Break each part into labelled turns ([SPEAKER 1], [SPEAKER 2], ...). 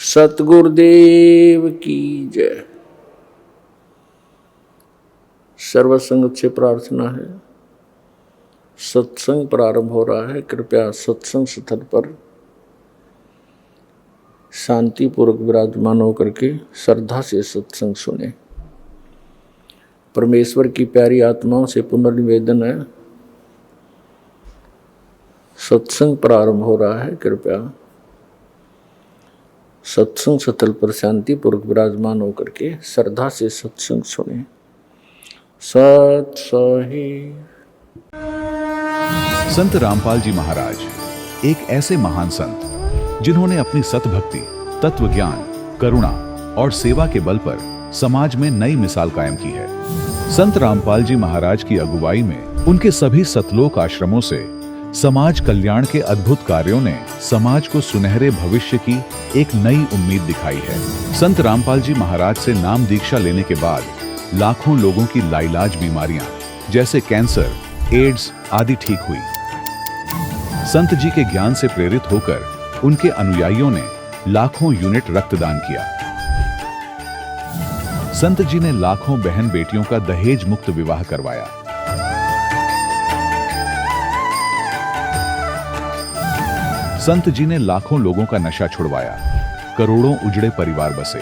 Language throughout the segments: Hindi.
[SPEAKER 1] सतगुरुदेव की जय। सर्वसंगत से प्रार्थना है, सत्संग प्रारंभ हो रहा है। कृपया सत्संग स्थल पर शांतिपूर्वक विराजमान होकर के श्रद्धा से सत्संग सुने। परमेश्वर की प्यारी आत्माओं से पुनर्निवेदन है, सत्संग प्रारंभ हो रहा है। कृपया सत्संग स्थल पर शांतिपूर्वक विराजमान होकर के श्रद्धा से सत्संग सुने। सत सही।
[SPEAKER 2] संत रामपाल जी महाराज एक ऐसे महान संत जिन्होंने अपनी सतभक्ति, तत्व ज्ञान, करुणा और सेवा के बल पर समाज में नई मिसाल कायम की है। संत रामपाल जी महाराज की अगुवाई में उनके सभी सतलोक आश्रमों से समाज कल्याण के अद्भुत कार्यों ने समाज को सुनहरे भविष्य की एक नई उम्मीद दिखाई है। संत रामपाल जी महाराज से नाम दीक्षा लेने के बाद लाखों लोगों की लाइलाज बीमारियां जैसे कैंसर, एड्स आदि ठीक हुई। संत जी के ज्ञान से प्रेरित होकर उनके अनुयायियों ने लाखों यूनिट रक्तदान किया। संत जी ने लाखों बहन बेटियों का दहेज मुक्त विवाह करवाया। संत जी ने लाखों लोगों का नशा छुड़वाया, करोड़ों उजड़े परिवार बसे।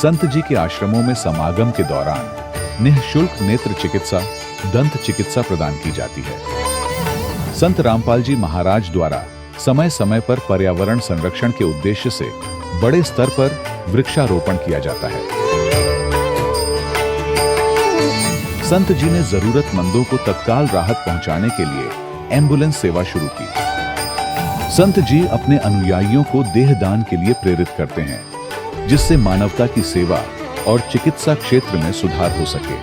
[SPEAKER 2] संत जी के आश्रमों में समागम के दौरान निःशुल्क नेत्र चिकित्सा, दंत चिकित्सा प्रदान की जाती है। संत रामपाल जी महाराज द्वारा समय समय पर पर्यावरण संरक्षण के उद्देश्य से बड़े स्तर पर वृक्षारोपण किया जाता है। संत जी ने जरूरतमंदों को तत्काल राहत पहुंचाने के लिए एम्बुलेंस सेवा शुरू की। संत जी अपने अनुयायियों को देहदान के लिए प्रेरित करते हैं, जिससे मानवता की सेवा और चिकित्सा क्षेत्र में सुधार हो सके।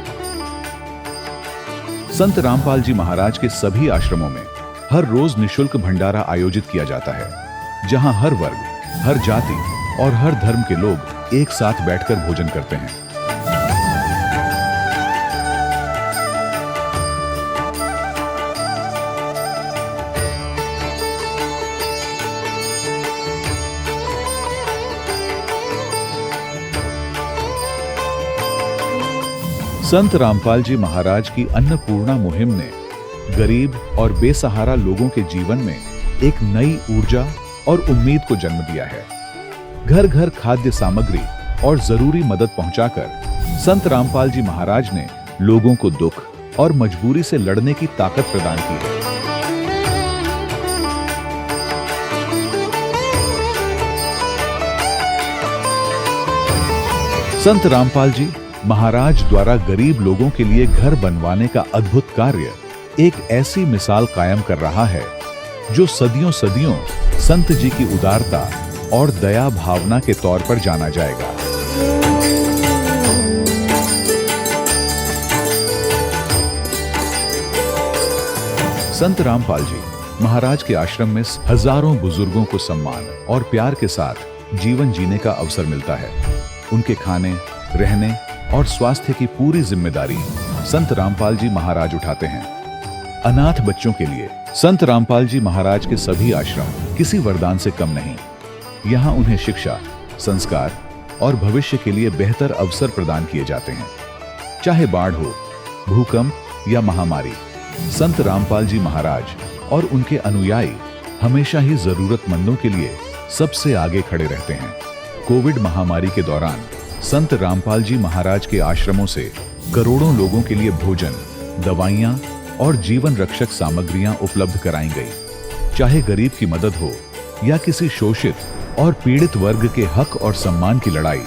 [SPEAKER 2] संत रामपाल जी महाराज के सभी आश्रमों में हर रोज निःशुल्क भंडारा आयोजित किया जाता है, जहां हर वर्ग, हर जाति और हर धर्म के लोग एक साथ बैठकर भोजन करते हैं। संत रामपाल जी महाराज की अन्नपूर्णा मुहिम ने गरीब और बेसहारा लोगों के जीवन में एक नई ऊर्जा और उम्मीद को जन्म दिया है। घर घर खाद्य सामग्री और जरूरी मदद पहुंचाकर संत रामपाल जी महाराज ने लोगों को दुख और मजबूरी से लड़ने की ताकत प्रदान की है। संत रामपाल जी महाराज द्वारा गरीब लोगों के लिए घर बनवाने का अद्भुत कार्य एक ऐसी मिसाल कायम कर रहा है जो सदियों सदियों संत जी की उदारता और दया भावना के तौर पर जाना जाएगा। संत रामपाल जी महाराज के आश्रम में हजारों बुजुर्गों को सम्मान और प्यार के साथ जीवन जीने का अवसर मिलता है। उनके खाने, रहने और स्वास्थ्य की पूरी जिम्मेदारी संत रामपाल जी महाराज उठाते हैं। अनाथ बच्चों के लिए संत रामपाल जी महाराज के सभी आश्रम किसी वरदान से कम नहीं। यहाँ उन्हें शिक्षा, संस्कार और भविष्य के लिए बेहतर अवसर प्रदान किए जाते हैं। चाहे बाढ़ हो, भूकंप या महामारी, संत रामपाल जी महाराज और उनके अनुयायी हमेशा ही जरूरतमंदों के लिए सबसे आगे खड़े रहते हैं। कोविड महामारी के दौरान संत रामपाल जी महाराज के आश्रमों से करोड़ों लोगों के लिए भोजन, दवाइयां और जीवन रक्षक सामग्रियां उपलब्ध कराई गई। चाहे गरीब की मदद हो या किसी शोषित और पीड़ित वर्ग के हक और सम्मान की लड़ाई,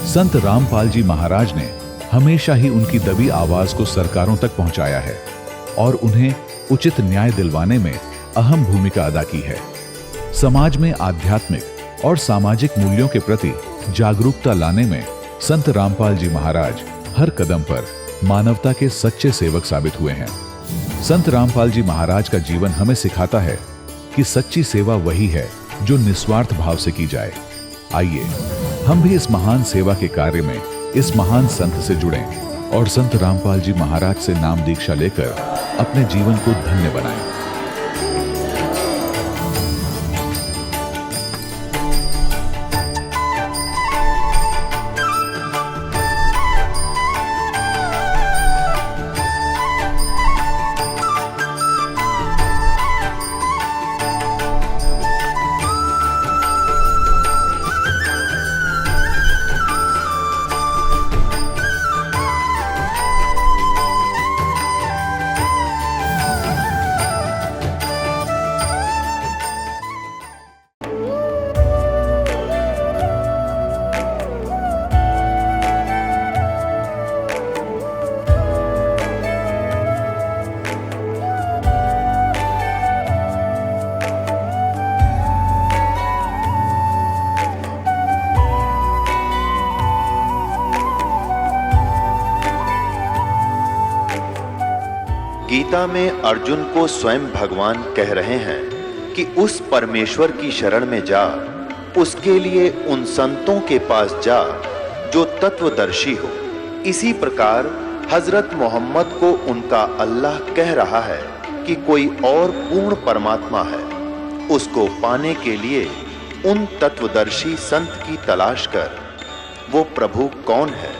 [SPEAKER 2] संत रामपाल जी महाराज ने हमेशा ही उनकी दबी आवाज को सरकारों तक पहुंचाया है और उन्हें उचित न्याय दिलवाने में अहम भूमिका अदा की है। समाज में आध्यात्मिक और सामाजिक मूल्यों के प्रति जागरूकता लाने में संत रामपाल जी महाराज हर कदम पर मानवता के सच्चे सेवक साबित हुए हैं। संत रामपाल जी महाराज का जीवन हमें सिखाता है कि सच्ची सेवा वही है जो निस्वार्थ भाव से की जाए। आइए हम भी इस महान सेवा के कार्य में इस महान संत से जुड़ें और संत रामपाल जी महाराज से नाम दीक्षा लेकर अपने जीवन को धन्य बनाएं।
[SPEAKER 3] गीता में अर्जुन को स्वयं भगवान कह रहे हैं कि उस परमेश्वर की शरण में जा, उसके लिए उन संतों के पास जा जो तत्वदर्शी हो। इसी प्रकार हजरत मोहम्मद को उनका अल्लाह कह रहा है कि कोई और पूर्ण परमात्मा है, उसको पाने के लिए उन तत्वदर्शी संत की तलाश कर। वो प्रभु कौन है,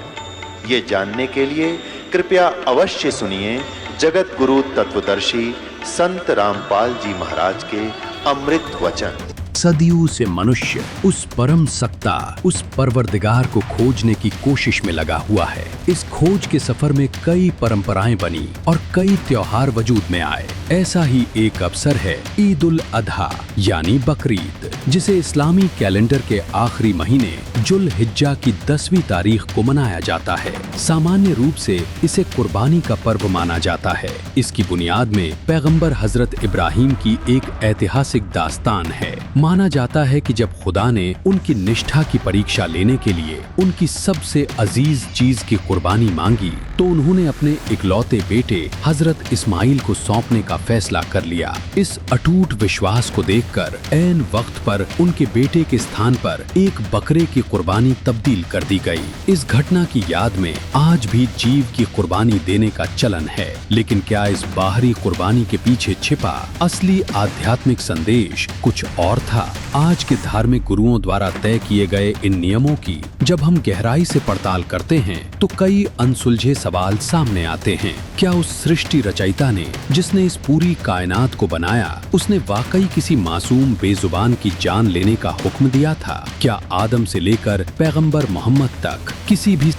[SPEAKER 3] ये जानने के लिए कृपया अवश्य सुनिए जगत गुरु तत्वदर्शी संत रामपाल जी महाराज के अमृत वचन।
[SPEAKER 4] सदियों से मनुष्य उस परम सत्ता, उस परवरदिगार को खोजने की कोशिश में लगा हुआ है। इस खोज के सफर में कई परंपराएं बनी और कई त्योहार वजूद में आए। ऐसा ही एक अवसर है ईद उल अधा यानी बकरीद, जिसे इस्लामी कैलेंडर के आखिरी महीने जुल हिज्जा की 10वीं तारीख को मनाया जाता है। सामान्य रूप से इसे कुर्बानी का पर्व माना जाता है। इसकी बुनियाद में पैगंबर हजरत इब्राहिम की एक ऐतिहासिक दास्तान है। माना जाता है कि जब खुदा ने उनकी निष्ठा की परीक्षा लेने के लिए उनकी सबसे अजीज चीज की कुर्बानी मांगी, तो उन्होंने अपने इकलौते बेटे हजरत इस्माइल को सौंपने का फैसला कर लिया। इस अटूट विश्वास को देखकर ऐन वक्त पर उनके बेटे के स्थान पर एक बकरे की कुर्बानी तब्दील कर दी गई। इस घटना की याद में आज भी जीव की कुर्बानी देने का चलन है। लेकिन क्या इस बाहरी कुर्बानी के पीछे छिपा असली आध्यात्मिक संदेश कुछ और था? आज के धार्मिक गुरुओं द्वारा तय किए गए इन नियमों की जब हम गहराई से पड़ताल करते हैं तो कई अनसुलझे सवाल सामने आते हैं। क्या उस सृष्टि रचयिता ने, जिसने इस पूरी कायनात को बनाया, उसने वाकई किसी मासूम बेजुबान की जान लेने का हुक्म दिया था? क्या आदम से लेकर पैगंबर मोहम्मद तक किसी भी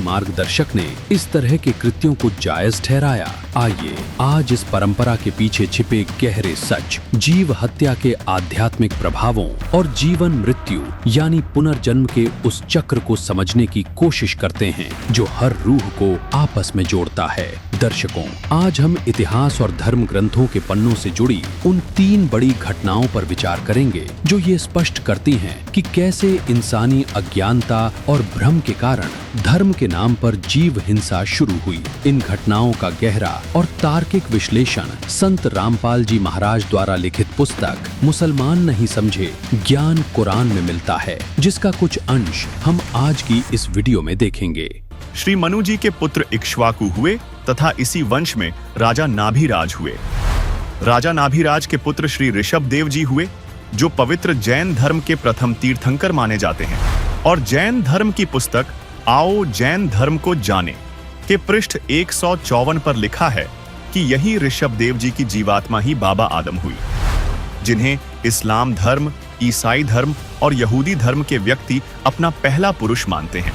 [SPEAKER 4] मार्गदर्शक ने इस तरह के कृत्यों को जायज ठहराया? आइए आज इस परंपरा के पीछे छिपे गहरे सच, जीव हत्या के आध्यात्मिक प्रभावों और जीवन मृत्यु यानी पुनर्जन्म के उस चक्र को समझने की कोशिश करते हैं जो हर रूह को आपस में जोड़ता है। दर्शकों, आज हम इतिहास और धर्म ग्रंथों के पन्नों से जुड़ी उन 3 बड़ी घटनाओं पर विचार करेंगे जो ये स्पष्ट करती हैं कि कैसे इंसानी अज्ञानता और भ्रम के कारण धर्म के नाम पर जीव हिंसा शुरू हुई। इन घटनाओं का गहरा और तार्किक विश्लेषण संत रामपाल जी महाराज द्वारा लिखित पुस्तक मुसलमान नहीं समझे ज्ञान कुरान में मिलता है, जिसका कुछ अंश हम आज की इस वीडियो में देखेंगे।
[SPEAKER 5] श्री मनु जी के पुत्र इक्ष्वाकु हुए तथा इसी वंश में राजा नाभिराज हुए। राजा नाभिराज के पुत्र श्री ऋषभदेव जी हुए, जो पवित्र जैन धर्म के प्रथम तीर्थंकर माने जाते हैं। और जैन धर्म की पुस्तक आओ जैन धर्म को जाने के पृष्ठ 154 पर लिखा है कि यही ऋषभदेव जी की जीवात्मा ही बाबा आदम हुई, जिन्हें इस्लाम धर्म, ईसाई धर्म और यहूदी धर्म के व्यक्ति अपना पहला पुरुष मानते हैं।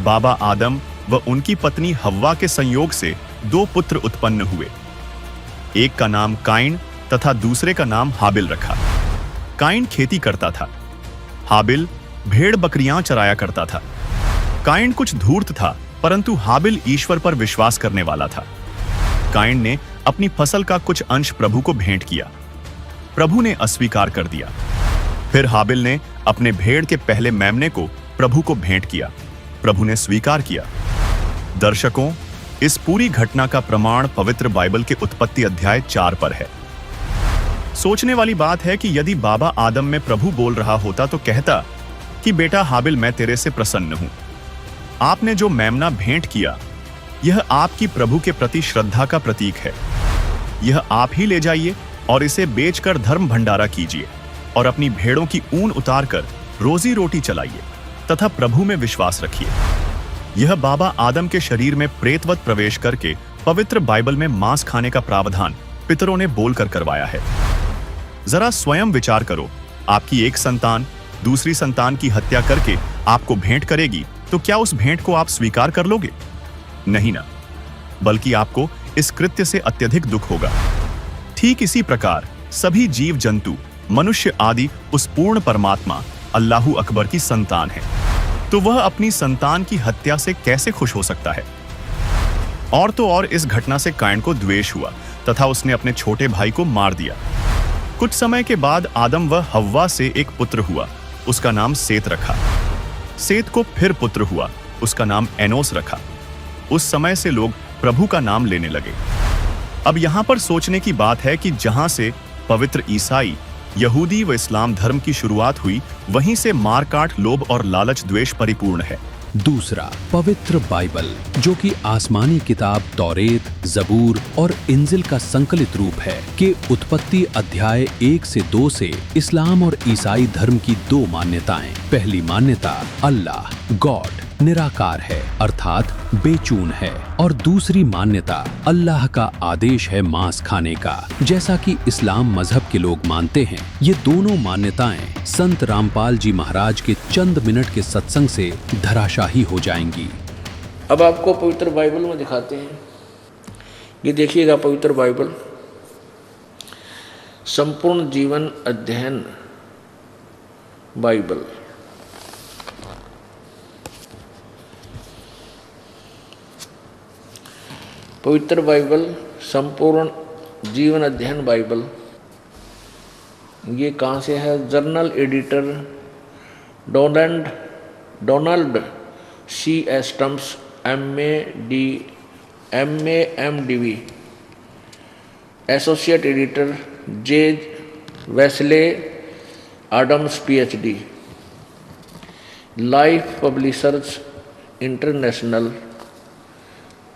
[SPEAKER 5] बाबा आदम व उनकी पत्नी हव्वा के संयोग से 2 पुत्र उत्पन्न हुए। एक का नाम काइन तथा दूसरे का नाम हाबिल रखा। काइन खेती करता था, हाबिल भेड़ बकरियां चराया करता था। काइन कुछ धूर्त था, परंतु हाबिल ईश्वर पर विश्वास करने वाला था। काइन ने अपनी फसल का कुछ अंश प्रभु को भेंट किया। प्रभु ने अस्वीकार कर दिया। फिर हाबिल ने अपने भेड़ के पहले मेमने को प्रभु को भेंट किया। प्रभु ने स्वीकार किया। दर्शकों, इस पूरी घटना का प्रमाण पवित्र बाइबल के उत्पत्ति अध्याय 4 पर है। सोचने वाली बात है कि यदि बाबा आदम में प्रभु बोल रहा होता तो कहता कि बेटा हाबिल, मैं तेरे से प्रसन्न हूं। आपने जो मेमना भेंट किया, यह आपकी प्रभु के प्रति श्रद्धा का प्रतीक है। यह आप ही ले जाइए और इसे बेचकर धर्म भंडारा कीजिए और अपनी भेड़ों की ऊन उतारकर रोजी रोटी चलाइए तथा प्रभु में विश्वास रखिए। यह बाबा आदम के शरीर में प्रेतवत प्रवेश करके पवित्र बाइबल में मांस खाने का प्रावधान पितरों ने बोलकर करवाया है। जरा स्वयं विचार करो, आपकी एक संतान दूसरी संतान की हत्या करके आपको भेंट करेगी तो क्या उस भेंट को आप स्वीकार कर लोगे? नहीं ना, बल्कि आपको इस कृत्य से अत्यधिक दुख होगा। ठीक इसी प्रकार सभी जीव जंतु, मनुष्य आदि उस पूर्ण परमात्मा अल्लाहु अकबर की संतान है, तो वह अपनी संतान की हत्या से कैसे खुश हो सकता है? और तो और इस घटना से काइन को द्वेष हुआ तथा उसने अपने छोटे भाई को मार दिया। कुछ समय के बाद आदम व हव्वा से एक पुत्र हुआ, उसका नाम सेत रखा। सेत को फिर पुत्र हुआ, उसका नाम एनोस रखा। उस समय से लोग प्रभु का नाम लेने लगे। अब यहाँ पर सोचने की बात है कि जहाँ से पवित्र ईसाई, यहूदी व इस्लाम धर्म की शुरुआत हुई, वहीं से मारकाट, लोभ और लालच, द्वेष परिपूर्ण है।
[SPEAKER 4] दूसरा, पवित्र बाइबल, जो कि आसमानी किताब तौरेत, जबूर और इंजिल का संकलित रूप है, के उत्पत्ति अध्याय 1 से 2 से इस्लाम और ईसाई धर्म की दो मान्यताएं। पहली मान्यता अल्लाह, गॉड, निराकार है अर्थात बेचून है, और दूसरी मान्यता अल्लाह का आदेश है मांस खाने का, जैसा कि इस्लाम मजहब के लोग मानते हैं। ये दोनों मान्यताएं संत रामपाल जी महाराज के चंद मिनट के सत्संग से धराशाही हो जाएंगी।
[SPEAKER 1] अब आपको पवित्र बाइबल में दिखाते हैं। ये देखिएगा, पवित्र बाइबल संपूर्ण जीवन अध्ययन बाइबल। पवित्र बाइबल संपूर्ण जीवन अध्ययन बाइबल। ये कहाँ से है? Journal editor Donald C stamps MA associate editor J Wesley Adams PhD। Life publishers international,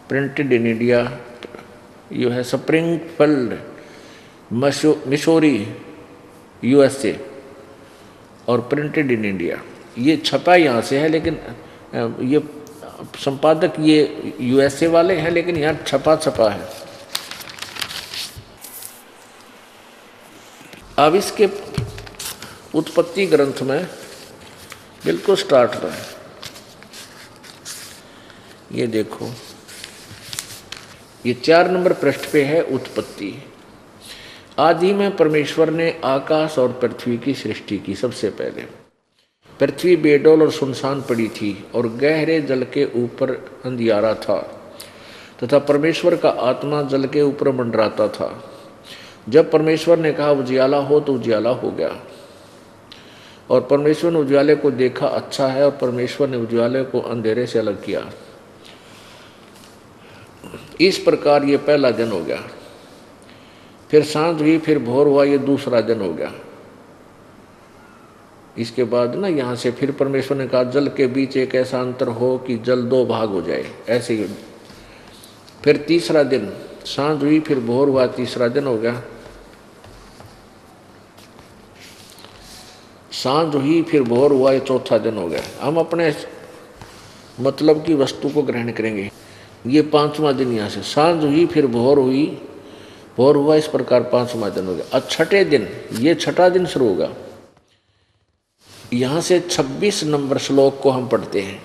[SPEAKER 1] printed in India, U है स्प्रिंगफील्ड मिसौरी USA, और प्रिंटेड इन इंडिया। ये छपा यहाँ से है, लेकिन ये संपादक ये USA वाले हैं, लेकिन यहाँ छपा है। अब इसके उत्पत्ति ग्रंथ में बिल्कुल स्टार्ट रहा है। ये देखो, ये 4 नंबर पृष्ठ पे है उत्पत्ति। आदि में परमेश्वर ने आकाश और पृथ्वी की सृष्टि की। सबसे पहले पृथ्वी बेडौल और सुनसान पड़ी थी, और गहरे जल के ऊपर अंधियारा था, तथा परमेश्वर का आत्मा जल के ऊपर मंडराता था। जब परमेश्वर ने कहा उजियाला हो, तो उजियाला हो गया। और परमेश्वर ने उजियाले को देखा अच्छा है, और परमेश्वर ने उजियाले को अंधेरे से अलग किया। इस प्रकार ये पहला दिन हो गया। फिर सांझ हुई, फिर भोर हुआ, ये दूसरा दिन हो गया। इसके बाद ना यहाँ से फिर परमेश्वर ने कहा जल के बीच एक ऐसा अंतर हो कि जल 2 भाग हो जाए, ऐसे ही। फिर तीसरा दिन, सांझ हुई, फिर भोर हुआ, तीसरा दिन हो गया। सांझ हुई, फिर भोर हुआ, ये चौथा दिन हो गया। हम अपने मतलब की वस्तु को ग्रहण करेंगे। ये 5वां दिन यहाँ से सांझ हुई, फिर भोर हुई, भोर हुआ, इस प्रकार 5वां दिन हो गया। और छठे दिन, ये छठा दिन शुरू होगा। यहाँ से 26 नंबर श्लोक को हम पढ़ते हैं।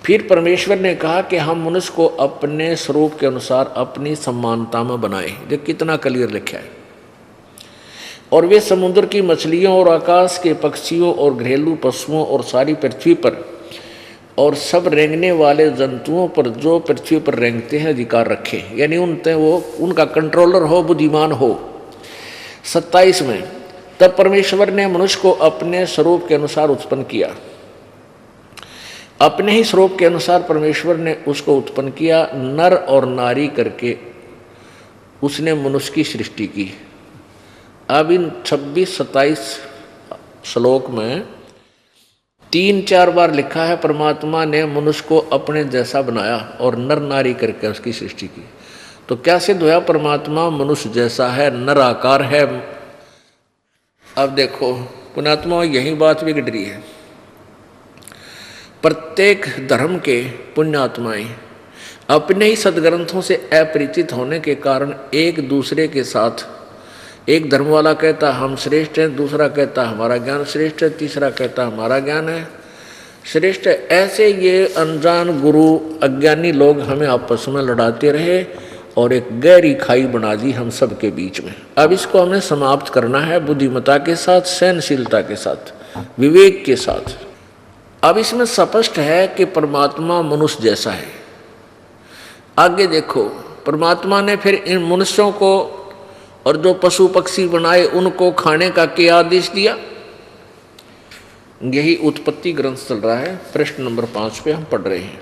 [SPEAKER 1] फिर परमेश्वर ने कहा कि हम मनुष्य को अपने स्वरूप के अनुसार अपनी समानता में बनाए। देख कितना क्लियर लिखा है। और वे समुद्र की मछलियों और आकाश के पक्षियों और घरेलू पशुओं और सारी पृथ्वी पर और सब रेंगने वाले जंतुओं पर जो पृथ्वी पर रेंगते हैं अधिकार रखे, यानी उनते वो उनका कंट्रोलर हो, बुद्धिमान हो। 27 में, तब परमेश्वर ने मनुष्य को अपने स्वरूप के अनुसार उत्पन्न किया। अपने ही स्वरूप के अनुसार परमेश्वर ने उसको उत्पन्न किया, नर और नारी करके उसने मनुष्य की सृष्टि की। अब इन 26-27 श्लोक में 3-4 बार लिखा है परमात्मा ने मनुष्य को अपने जैसा बनाया और नर नारी करके उसकी सृष्टि की। तो क्या सिद्ध हुआ? परमात्मा मनुष्य जैसा है, नर आकार है। अब देखो पुण्यात्मा, यही बात बिगड़ रही है। प्रत्येक धर्म के पुण्यात्माएं अपने ही सदग्रंथों से अपरिचित होने के कारण एक दूसरे के साथ, एक धर्म वाला कहता हम श्रेष्ठ हैं, दूसरा कहता हमारा ज्ञान श्रेष्ठ है, तीसरा कहता हमारा ज्ञान है श्रेष्ठ है। ऐसे ये अनजान गुरु अज्ञानी लोग हमें आपस में लड़ाते रहे और एक गहरी खाई बना दी हम सब के बीच में। अब इसको हमें समाप्त करना है बुद्धिमत्ता के साथ, सहनशीलता के साथ, विवेक के साथ। अब इसमें स्पष्ट है कि परमात्मा मनुष्य जैसा है। आगे देखो, परमात्मा ने फिर इन मनुष्यों को और जो पशु पक्षी बनाए उनको खाने का क्या आदेश दिया? यही उत्पत्ति ग्रंथ चल रहा है, पृष्ठ नंबर 5 पे हम पढ़ रहे हैं।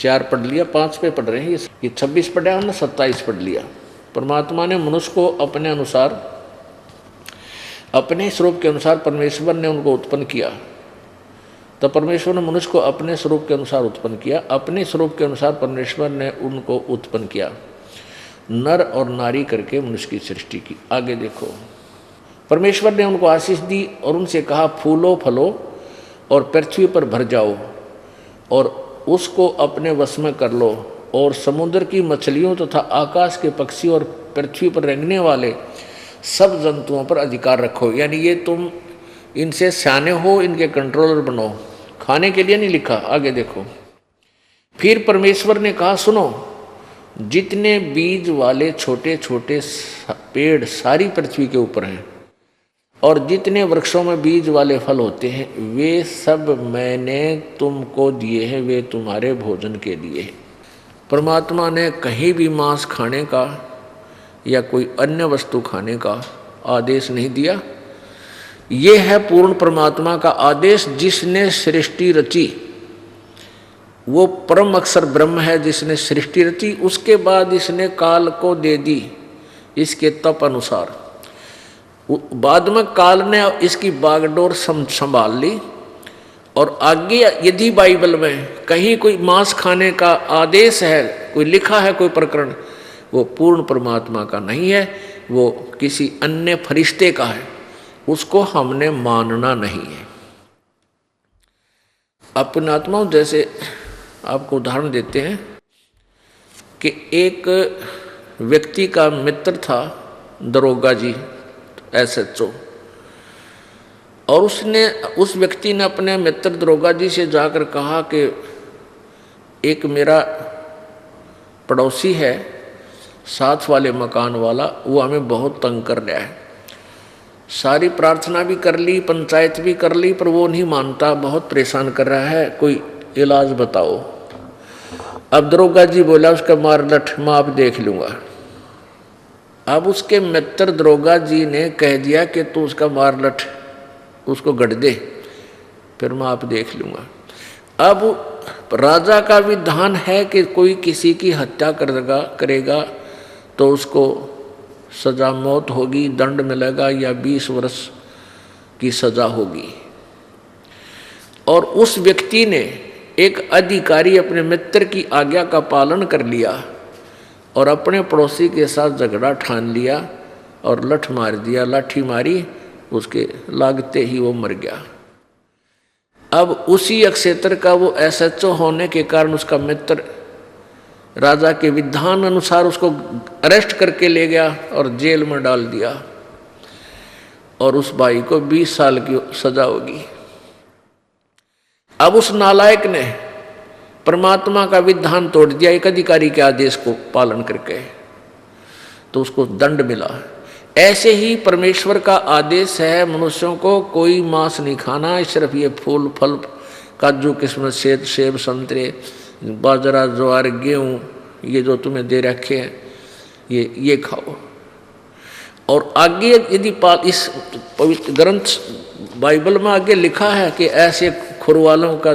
[SPEAKER 1] 4 पढ़ लिया, 5 पे पढ़ रहे हैं, ये 26 पढ़ा हमने, 27 पढ़ लिया। परमात्मा ने मनुष्य को अपने अनुसार, अपने स्वरूप के अनुसार परमेश्वर ने उनको उत्पन्न किया। तो परमेश्वर ने मनुष्य को अपने स्वरूप के अनुसार उत्पन्न किया, अपने स्वरूप के अनुसार परमेश्वर ने उनको उत्पन्न किया, नर और नारी करके मनुष्य की सृष्टि की। आगे देखो, परमेश्वर ने उनको आशीष दी और उनसे कहा फूलो फलो और पृथ्वी पर भर जाओ और उसको अपने वश में कर लो, और समुद्र की मछलियों तथा आकाश के पक्षी और पृथ्वी पर रेंगने वाले सब जंतुओं पर अधिकार रखो। यानी ये तुम इनसे सियाने हो, इनके कंट्रोलर बनो, खाने के लिए नहीं लिखा। आगे देखो, फिर परमेश्वर ने कहा सुनो, जितने बीज वाले छोटे छोटे पेड़ सारी पृथ्वी के ऊपर हैं और जितने वृक्षों में बीज वाले फल होते हैं, वे सब मैंने तुमको दिए हैं, वे तुम्हारे भोजन के लिए हैं। परमात्मा ने कहीं भी मांस खाने का या कोई अन्य वस्तु खाने का आदेश नहीं दिया। ये है पूर्ण परमात्मा का आदेश, जिसने सृष्टि रची। वो परम अक्षर ब्रह्म है जिसने सृष्टि रची, उसके बाद इसने काल को दे दी इसके तप अनुसार। बाद में काल ने इसकी बागडोर संभाल ली। और आगे यदि बाइबल में कहीं कोई मांस खाने का आदेश है, कोई लिखा है कोई प्रकरण, वो पूर्ण परमात्मा का नहीं है, वो किसी अन्य फरिश्ते का है, उसको हमने मानना नहीं है। अपने आत्माओं, जैसे आपको उदाहरण देते हैं कि एक व्यक्ति का मित्र था दरोगा जी, SHO, और उस व्यक्ति ने अपने मित्र दरोगा जी से जाकर कहा कि एक मेरा पड़ोसी है, साथ वाले मकान वाला, वो हमें बहुत तंग कर रहा है। सारी प्रार्थना भी कर ली, पंचायत भी कर ली, पर वो नहीं मानता, बहुत परेशान कर रहा है, कोई इलाज बताओ। अब दरोगा जी बोला उसका मार लठ माप देख लूँगा। अब उसके मित्र दरोगा जी ने कह दिया कि तू उसका मार लठ उसको गढ़ दे, फिर मैं आप देख लूँगा। अब राजा का विधान है कि कोई किसी की हत्या करेगा तो उसको सजा मौत होगी, दंड मिलेगा या 20 वर्ष की सजा होगी। और उस व्यक्ति ने, एक अधिकारी, अपने मित्र की आज्ञा का पालन कर लिया और अपने पड़ोसी के साथ झगड़ा ठान लिया और लठ मार दिया, लाठी मारी, उसके लागते ही वो मर गया। अब उसी क्षेत्र का वो SHO होने के कारण उसका मित्र राजा के विधान अनुसार उसको अरेस्ट करके ले गया और जेल में डाल दिया, और उस भाई को 20 साल की सजा होगी। अब उस नालायक ने परमात्मा का विधान तोड़ दिया एक अधिकारी के आदेश को पालन करके, तो उसको दंड मिला। ऐसे ही परमेश्वर का आदेश है मनुष्यों को कोई मांस नहीं खाना, सिर्फ ये फूल फल, काजू किस्मत, सेब संतरे, बाजरा ज्वार गेहूँ, ये जो तुम्हें दे रखे हैं ये खाओ। और आगे यदि इस पवित्र ग्रंथ बाइबल में आगे लिखा है कि ऐसे खुरवालों का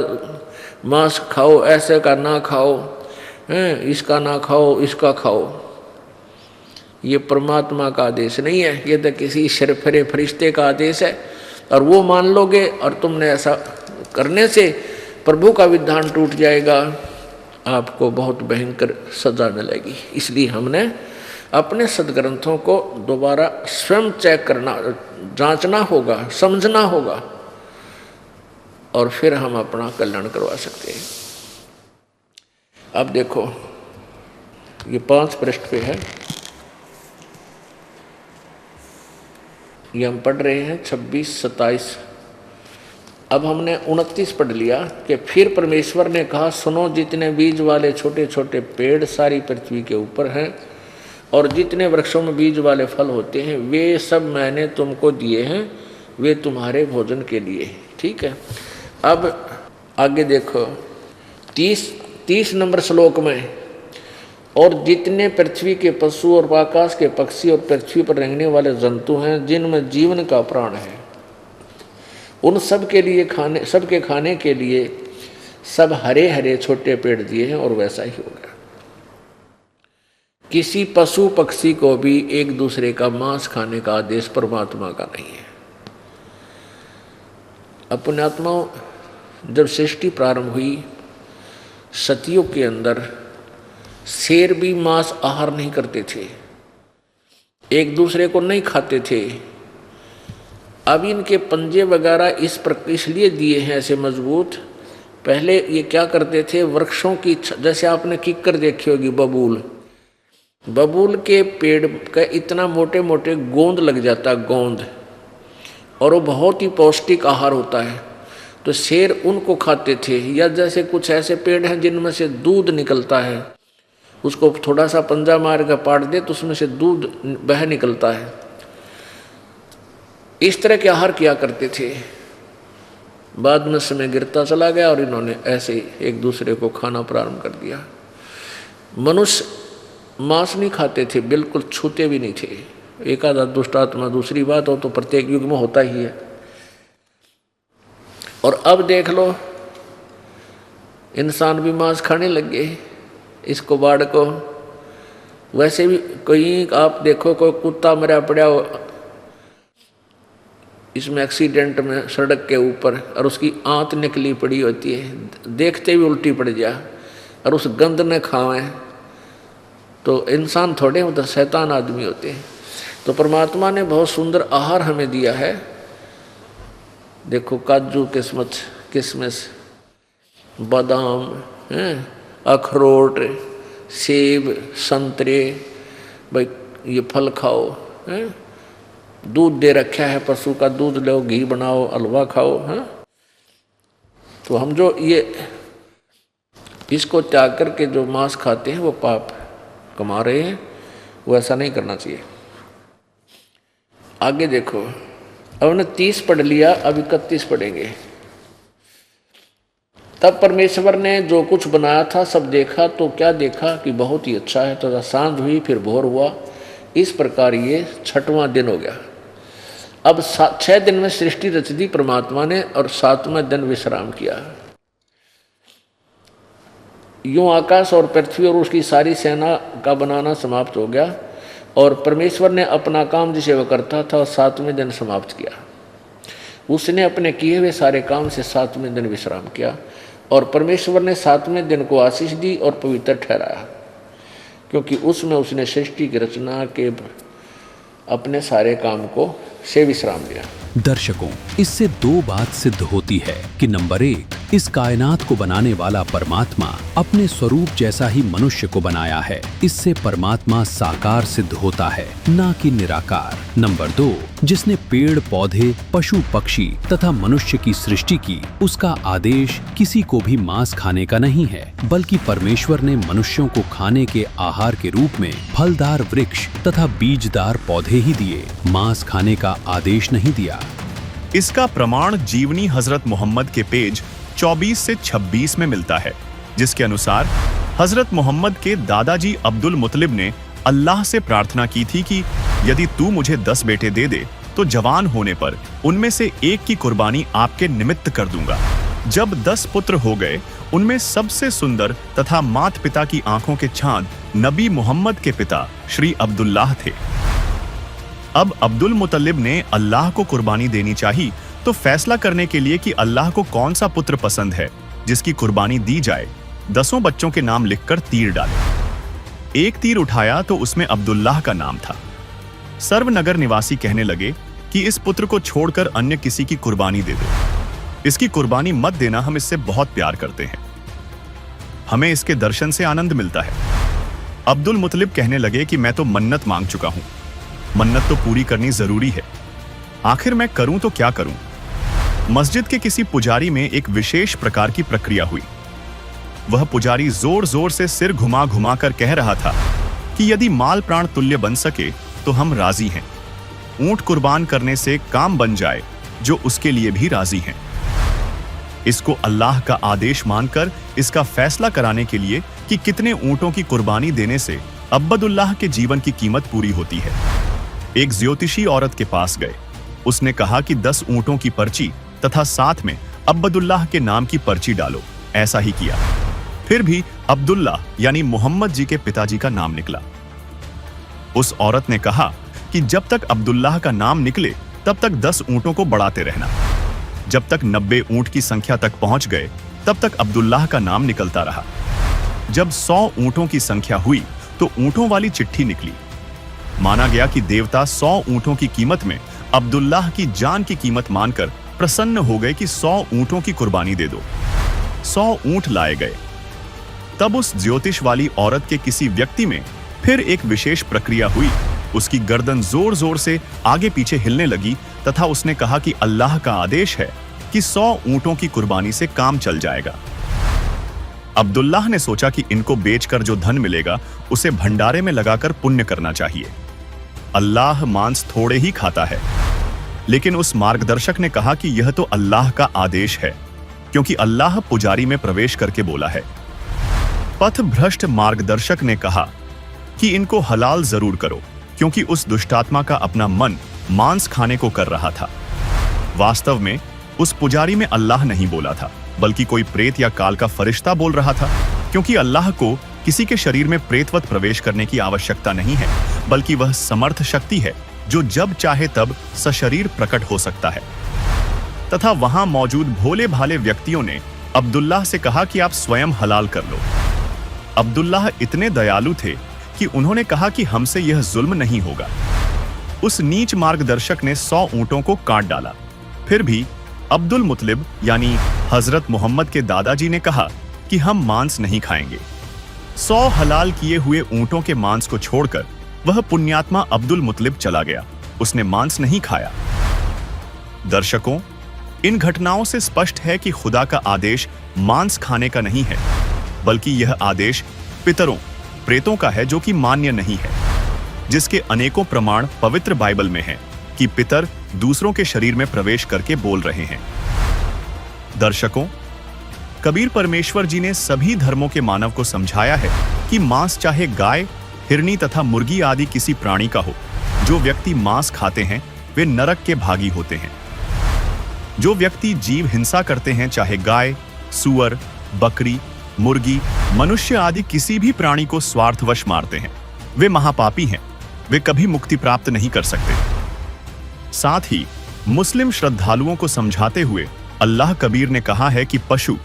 [SPEAKER 1] मांस खाओ, ऐसे का ना खाओ, इसका ना खाओ, इसका खाओ, ये परमात्मा का आदेश नहीं है, ये तो किसी शरफरे फरिश्ते का आदेश है। और वो मान लोगे और तुमने ऐसा करने से प्रभु का विधान टूट जाएगा, आपको बहुत भयंकर सजा मिलेगी। इसलिए हमने अपने सदग्रंथों को दोबारा स्वयं चेक करना, जांचना होगा, समझना होगा, और फिर हम अपना कल्याण करवा सकते हैं। अब देखो, ये 5 पृष्ठ पे है, ये हम पढ़ रहे हैं 26-27। अब हमने 29 पढ़ लिया कि फिर परमेश्वर ने कहा सुनो, जितने बीज वाले छोटे छोटे पेड़ सारी पृथ्वी के ऊपर हैं और जितने वृक्षों में बीज वाले फल होते हैं, वे सब मैंने तुमको दिए हैं, वे तुम्हारे भोजन के लिए। ठीक है, अब आगे देखो 30 नंबर श्लोक में, और जितने पृथ्वी के पशु और आकाश के पक्षी और पृथ्वी पर रेंगने वाले जंतु हैं जिनमें जीवन का प्राण है, उन सब के लिए सबके खाने के लिए सब हरे हरे छोटे पेड़ दिए हैं और वैसा ही हो गया। किसी पशु पक्षी को भी एक दूसरे का मांस खाने का आदेश परमात्मा का नहीं है। अपने आत्माओं, जब सृष्टि प्रारंभ हुई, सतयुग के अंदर शेर भी मांस आहार नहीं करते थे, एक दूसरे को नहीं खाते थे। अब इनके पंजे वगैरह इसलिए दिए हैं ऐसे मजबूत। पहले ये क्या करते थे, वृक्षों की, जैसे आपने किक्कर देखी होगी, बबूल के पेड़ का इतना मोटे मोटे गोंद लग जाता, गोंद, और वो बहुत ही पौष्टिक आहार होता है। तो शेर उनको खाते थे। या जैसे कुछ ऐसे पेड़ हैं जिनमें से दूध निकलता है, उसको थोड़ा सा पंजा मार कर पाट दे तो उसमें से दूध बह निकलता है। इस तरह के आहार किया करते थे। बाद में समय गिरता चला गया और इन्होंने ऐसे एक दूसरे को खाना प्रारंभ कर दिया। मनुष्य मांस नहीं खाते थे, बिल्कुल छूते भी नहीं थे। एक आधा दुष्ट आत्मा, दूसरी बात हो तो प्रत्येक युग में होता ही है। और अब देख लो, इंसान भी मांस खाने लग गए, इसको बाढ़ को। वैसे भी कोई, आप देखो कोई कुत्ता मरा पड़ा हो इसमें एक्सीडेंट में सड़क के ऊपर, और उसकी आंत निकली पड़ी होती है, देखते भी उल्टी पड़ जा, और उस गंध ने खावें, तो इंसान थोड़े होते, शैतान आदमी होते हैं। तो परमात्मा ने बहुत सुंदर आहार हमें दिया है। देखो, काजू किशमिश, बादाम, अखरोट, सेब, संतरे, भाई ये फल खाओ, दूध दे रखा है, पशु का दूध लो, घी बनाओ, हलवा खाओ। तो हम जो ये इसको त्याग करके जो मांस खाते हैं वो पाप कमा रहे हैं। वो ऐसा नहीं करना चाहिए। आगे देखो, अब हमने 30 पढ़ लिया, अब 31 पढ़ेंगे। तब परमेश्वर ने जो कुछ बनाया था सब देखा, तो क्या देखा कि बहुत ही अच्छा है। तो सांझ हुई, फिर भोर हुआ। इस प्रकार ये 6वां दिन हो गया। अब 6 दिन में सृष्टि रच दी परमात्मा ने, और 7वें दिन विश्राम किया। यूं आकाश और पृथ्वी और उसकी सारी सेना का बनाना समाप्त हो गया, और परमेश्वर ने अपना काम जिसे वह करता था 7वें दिन समाप्त किया। उसने अपने किए हुए सारे काम से 7वें दिन विश्राम किया, और परमेश्वर ने 7वें दिन को आशीष दी और पवित्र ठहराया, क्योंकि उसमें उसने सृष्टि की रचना के अपने सारे काम को से विश्राम लिया।
[SPEAKER 4] दर्शकों, इससे 2 बात सिद्ध होती है कि नंबर 1, इस कायनात को बनाने वाला परमात्मा अपने स्वरूप जैसा ही मनुष्य को बनाया है। इससे परमात्मा साकार सिद्ध होता है, ना कि निराकार। नंबर 2, जिसने पेड़ पौधे, पशु पक्षी तथा मनुष्य की सृष्टि की, उसका आदेश किसी को भी मांस खाने का नहीं है, बल्कि परमेश्वर ने मनुष्यों को खाने के आहार के रूप में फलदार वृक्ष तथा बीजदार पौधे ही दिए, मांस खाने का आदेश नहीं दिया।
[SPEAKER 5] इसका प्रमाण जीवनी हजरत मोहम्मद के पेज 24 से 26 में मिलता है, जिसके अनुसार हजरत मोहम्मद के दादाजी अब्दुल मुतलिब ने अल्लाह से प्रार्थना की थी कि यदि तू मुझे 10 बेटे दे दे तो जवान होने पर उनमें से एक की कुर्बानी आपके निमित्त कर दूंगा। जब 10 पुत्र हो गए, उनमें सबसे सुंदर तथा मात पिता की आंखों के चांद नबी मोहम्मद के पिता श्री अब्दुल्लाह थे। अब अब्दुल मुतलिब ने अल्लाह को कुर्बानी देनी चाहिए, तो फैसला करने के लिए कि अल्लाह को कौन सा पुत्र पसंद है जिसकी कुर्बानी दी जाए, 10 बच्चों के नाम लिखकर तीर डाले। एक तीर उठाया तो उसमें अब्दुल्लाह का नाम था। सर्वनगर निवासी कहने लगे कि इस पुत्र को छोड़कर अन्य किसी की कुर्बानी दे दो, इसकी कुर्बानी मत देना, हम इससे बहुत प्यार करते हैं, हमें इसके दर्शन से आनंद मिलता है। अब्दुल मुतलिब कहने लगे कि मैं तो मन्नत मांग चुका हूं, मन्नत तो पूरी करनी जरूरी है, आखिर मैं करूं तो क्या करूं। मस्जिद के किसी पुजारी में एक विशेष प्रकार की प्रक्रिया हुई। वह पुजारी जोर जोर से सिर घुमा घुमा कर कह रहा था कि यदि माल प्राण तुल्य बन सके तो हम राजी हैं, ऊंट कुर्बान करने से काम बन जाए जो उसके लिए भी राजी हैं। इसको अल्लाह का आदेश मानकर इसका फैसला कराने के लिए कि कितने ऊंटों की कुर्बानी देने से अब्दुल्लाह के जीवन की कीमत पूरी होती है, एक ज्योतिषी औरत के पास गए। उसने कहा कि 10 ऊंटों की पर्ची तथा साथ में अब्दुल्लाह के नाम की पर्ची डालो। ऐसा ही किया। फिर भी अब्दुल्ला यानी मोहम्मद जी के पिताजी का नाम निकला। उस औरत ने कहा कि जब तक अब्दुल्लाह का नाम निकले तब तक 10 ऊंटों को बढ़ाते रहना। जब तक 90 ऊंट की संख्या तक पहुंच गए तब तक अब्दुल्लाह का नाम निकलता रहा। जब 100 ऊंटों की संख्या हुई तो ऊंटों वाली चिट्ठी निकली। माना गया कि देवता 100 ऊंटों की कीमत में अब्दुल्लाह की जान की कीमत मानकर प्रसन्न हो गए कि 100 ऊंटों की कुर्बानी दे दो। 100 ऊंट लाए गए। तब उस ज्योतिष वाली औरत के किसी व्यक्ति में फिर एक विशेष प्रक्रिया हुई। उसकी गर्दन जोर जोर से आगे पीछे हिलने लगी तथा उसने कहा कि अल्लाह का आदेश है कि 100 ऊंटों की कुर्बानी से काम चल जाएगा। अब्दुल्लाह ने सोचा कि इनको बेचकर जो धन मिलेगा उसे भंडारे में लगाकर पुण्य करना चाहिए। अल्लाह मांस थोड़े ही खाता है। लेकिन उस मार्गदर्शक ने कहा कि यह तो अल्लाह का आदेश है, क्योंकि अल्लाह पुजारी में प्रवेश करके बोला है। पथभ्रष्ट मार्गदर्शक ने कहा कि इनको हलाल जरूर करो, क्योंकि उस दुष्टात्मा का अपना मन मांस खाने को कर रहा था। वास्तव में उस पुजारी में अल्लाह नहीं बोला था, बल्कि कोई प्रेत या काल का फरिश्ता बोल रहा था, क्योंकि अल्लाह को किसी के शरीर में प्रेतवत प्रवेश करने की आवश्यकता नहीं है, बल्कि वह समर्थ शक्ति है जो जब चाहे तब सशरीर प्रकट हो सकता है। तथा वहां मौजूद भोले भाले व्यक्तियों ने अब्दुल्लाह से कहा कि आप स्वयं हलाल कर लो। अब्दुल्लाह इतने दयालु थे कि उन्होंने कहा कि हमसे यह जुल्म नहीं होगा। उस नीच मार्गदर्शक ने 100 ऊंटों को काट डाला। फिर भी अब्दुल मुतलिब यानी हजरत मोहम्मद के दादाजी ने कहा कि हम मांस नहीं खाएंगे। 100 हलाल किए हुए ऊंटों के मांस को छोड़कर वह पुण्यात्मा अब्दुल मुतलिब चला गया। उसने मांस नहीं खाया। दर्शकों, इन घटनाओं से स्पष्ट है कि खुदा का आदेश मांस खाने का नहीं है, बल्कि यह आदेश पितरों, प्रेतों का है, जो कि मान्य नहीं है, जिसके अनेकों प्रमाण पवित्र बाइबल में हैं कि पितर दूसरों के शरीर में प्रवेश करके बोल रहे हैं। दर्शकों, कबीर परमेश्वर जी ने सभी धर्मों के मानव को समझाया है कि मांस चाहे गाय, हिरनी तथा मुर्गी आदि किसी प्राणी का हो, जो व्यक्ति मांस खाते हैं वे नरक के भागी होते हैं। जो व्यक्ति जीव हिंसा करते हैं, चाहे गाय, सुअर, बकरी, मुर्गी, मनुष्य आदि किसी भी प्राणी को स्वार्थवश मारते हैं, वे महापापी हैं। वे कभी मुक्ति प्राप्त नहीं कर सकते। साथ ही मुस्लिम श्रद्धालुओं को समझाते हुए अल्लाह कबीर ने कहा है कि पशु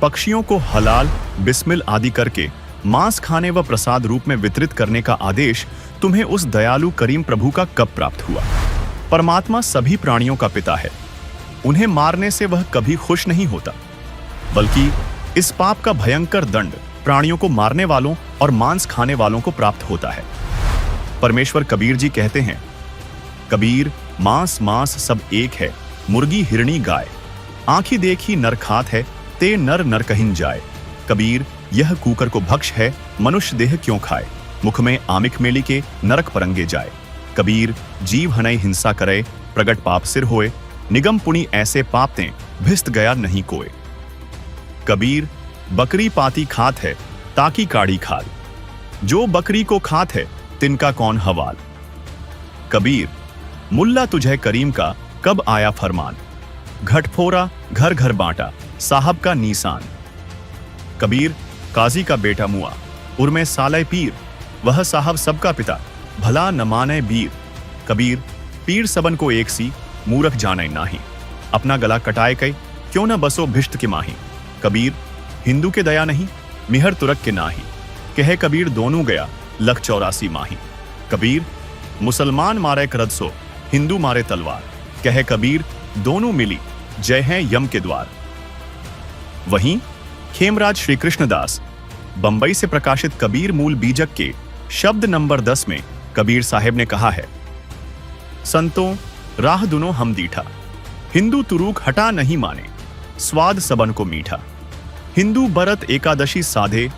[SPEAKER 5] पक्षियों को हलाल, बिस्मिल आदि करके मांस खाने व प्रसाद रूप में वितरित करने का आदेश तुम्हें उस दयालु करीम प्रभु का कब प्राप्त हुआ? परमात्मा सभी प्राणियों का पिता है। उन्हें मारने से वह कभी खुश नहीं होता, बल्कि इस पाप का भयंकर दंड प्राणियों को मारने वालों और मांस खाने वालों को प्राप्त होता है। परमेश्वर कबीर जी कहते हैं, कबीर मांस मांस सब एक है, मुर्गी हिरणी गाय, आंखी देखी नर खात है, ते नर नर कहिन जाए। कबीर यह कूकर को भक्ष है, मनुष्य देह क्यों खाए, मुख में आमिक मेली के नरक परंगे जाए। कबीर जीव हनई हिंसा करे, प्रगट पाप सिर होए, निगम पुणी ऐसे पापते भिस्त गया नहीं कोय। कबीर बकरी पाती खात है, ताकी काढ़ी खाल, जो बकरी को खात है तिनका कौन हवाल। कबीर मुल्ला तुझे करीम का कब आया फरमान, घटफोरा घर घर बांटा साहब का नीसान। कबीर काजी का बेटा मुआ, उर्मे साले पीर, वह साहब सबका पिता, भला न माने बीर। कबीर पीर सबन को एक सी, मूरख जाने नाही, अपना गला कटाए कई, क्यों न बसो भिष्ट के माही। कबीर हिंदू के दया नहीं, मिहर तुरक के नाही, कहे कबीर दोनों गया लख 84 माही। कबीर मुसलमान मारे करद सो, हिंदू मारे तलवार, कहे कबीर दोनों मिली, जय हैं यम के द्वार। वहीं खेमराज श्री कृष्णदास बंबई से प्रकाशित कबीर मूल बीजक के शब्द नंबर 10 में कबीर साहेब ने कहा है, संतों राह दुनो हम दीठा, हिंदू तुरुक हटा नहीं माने, स्वाद सबन को मीठा। हिंदू बरत एकादशी साधे,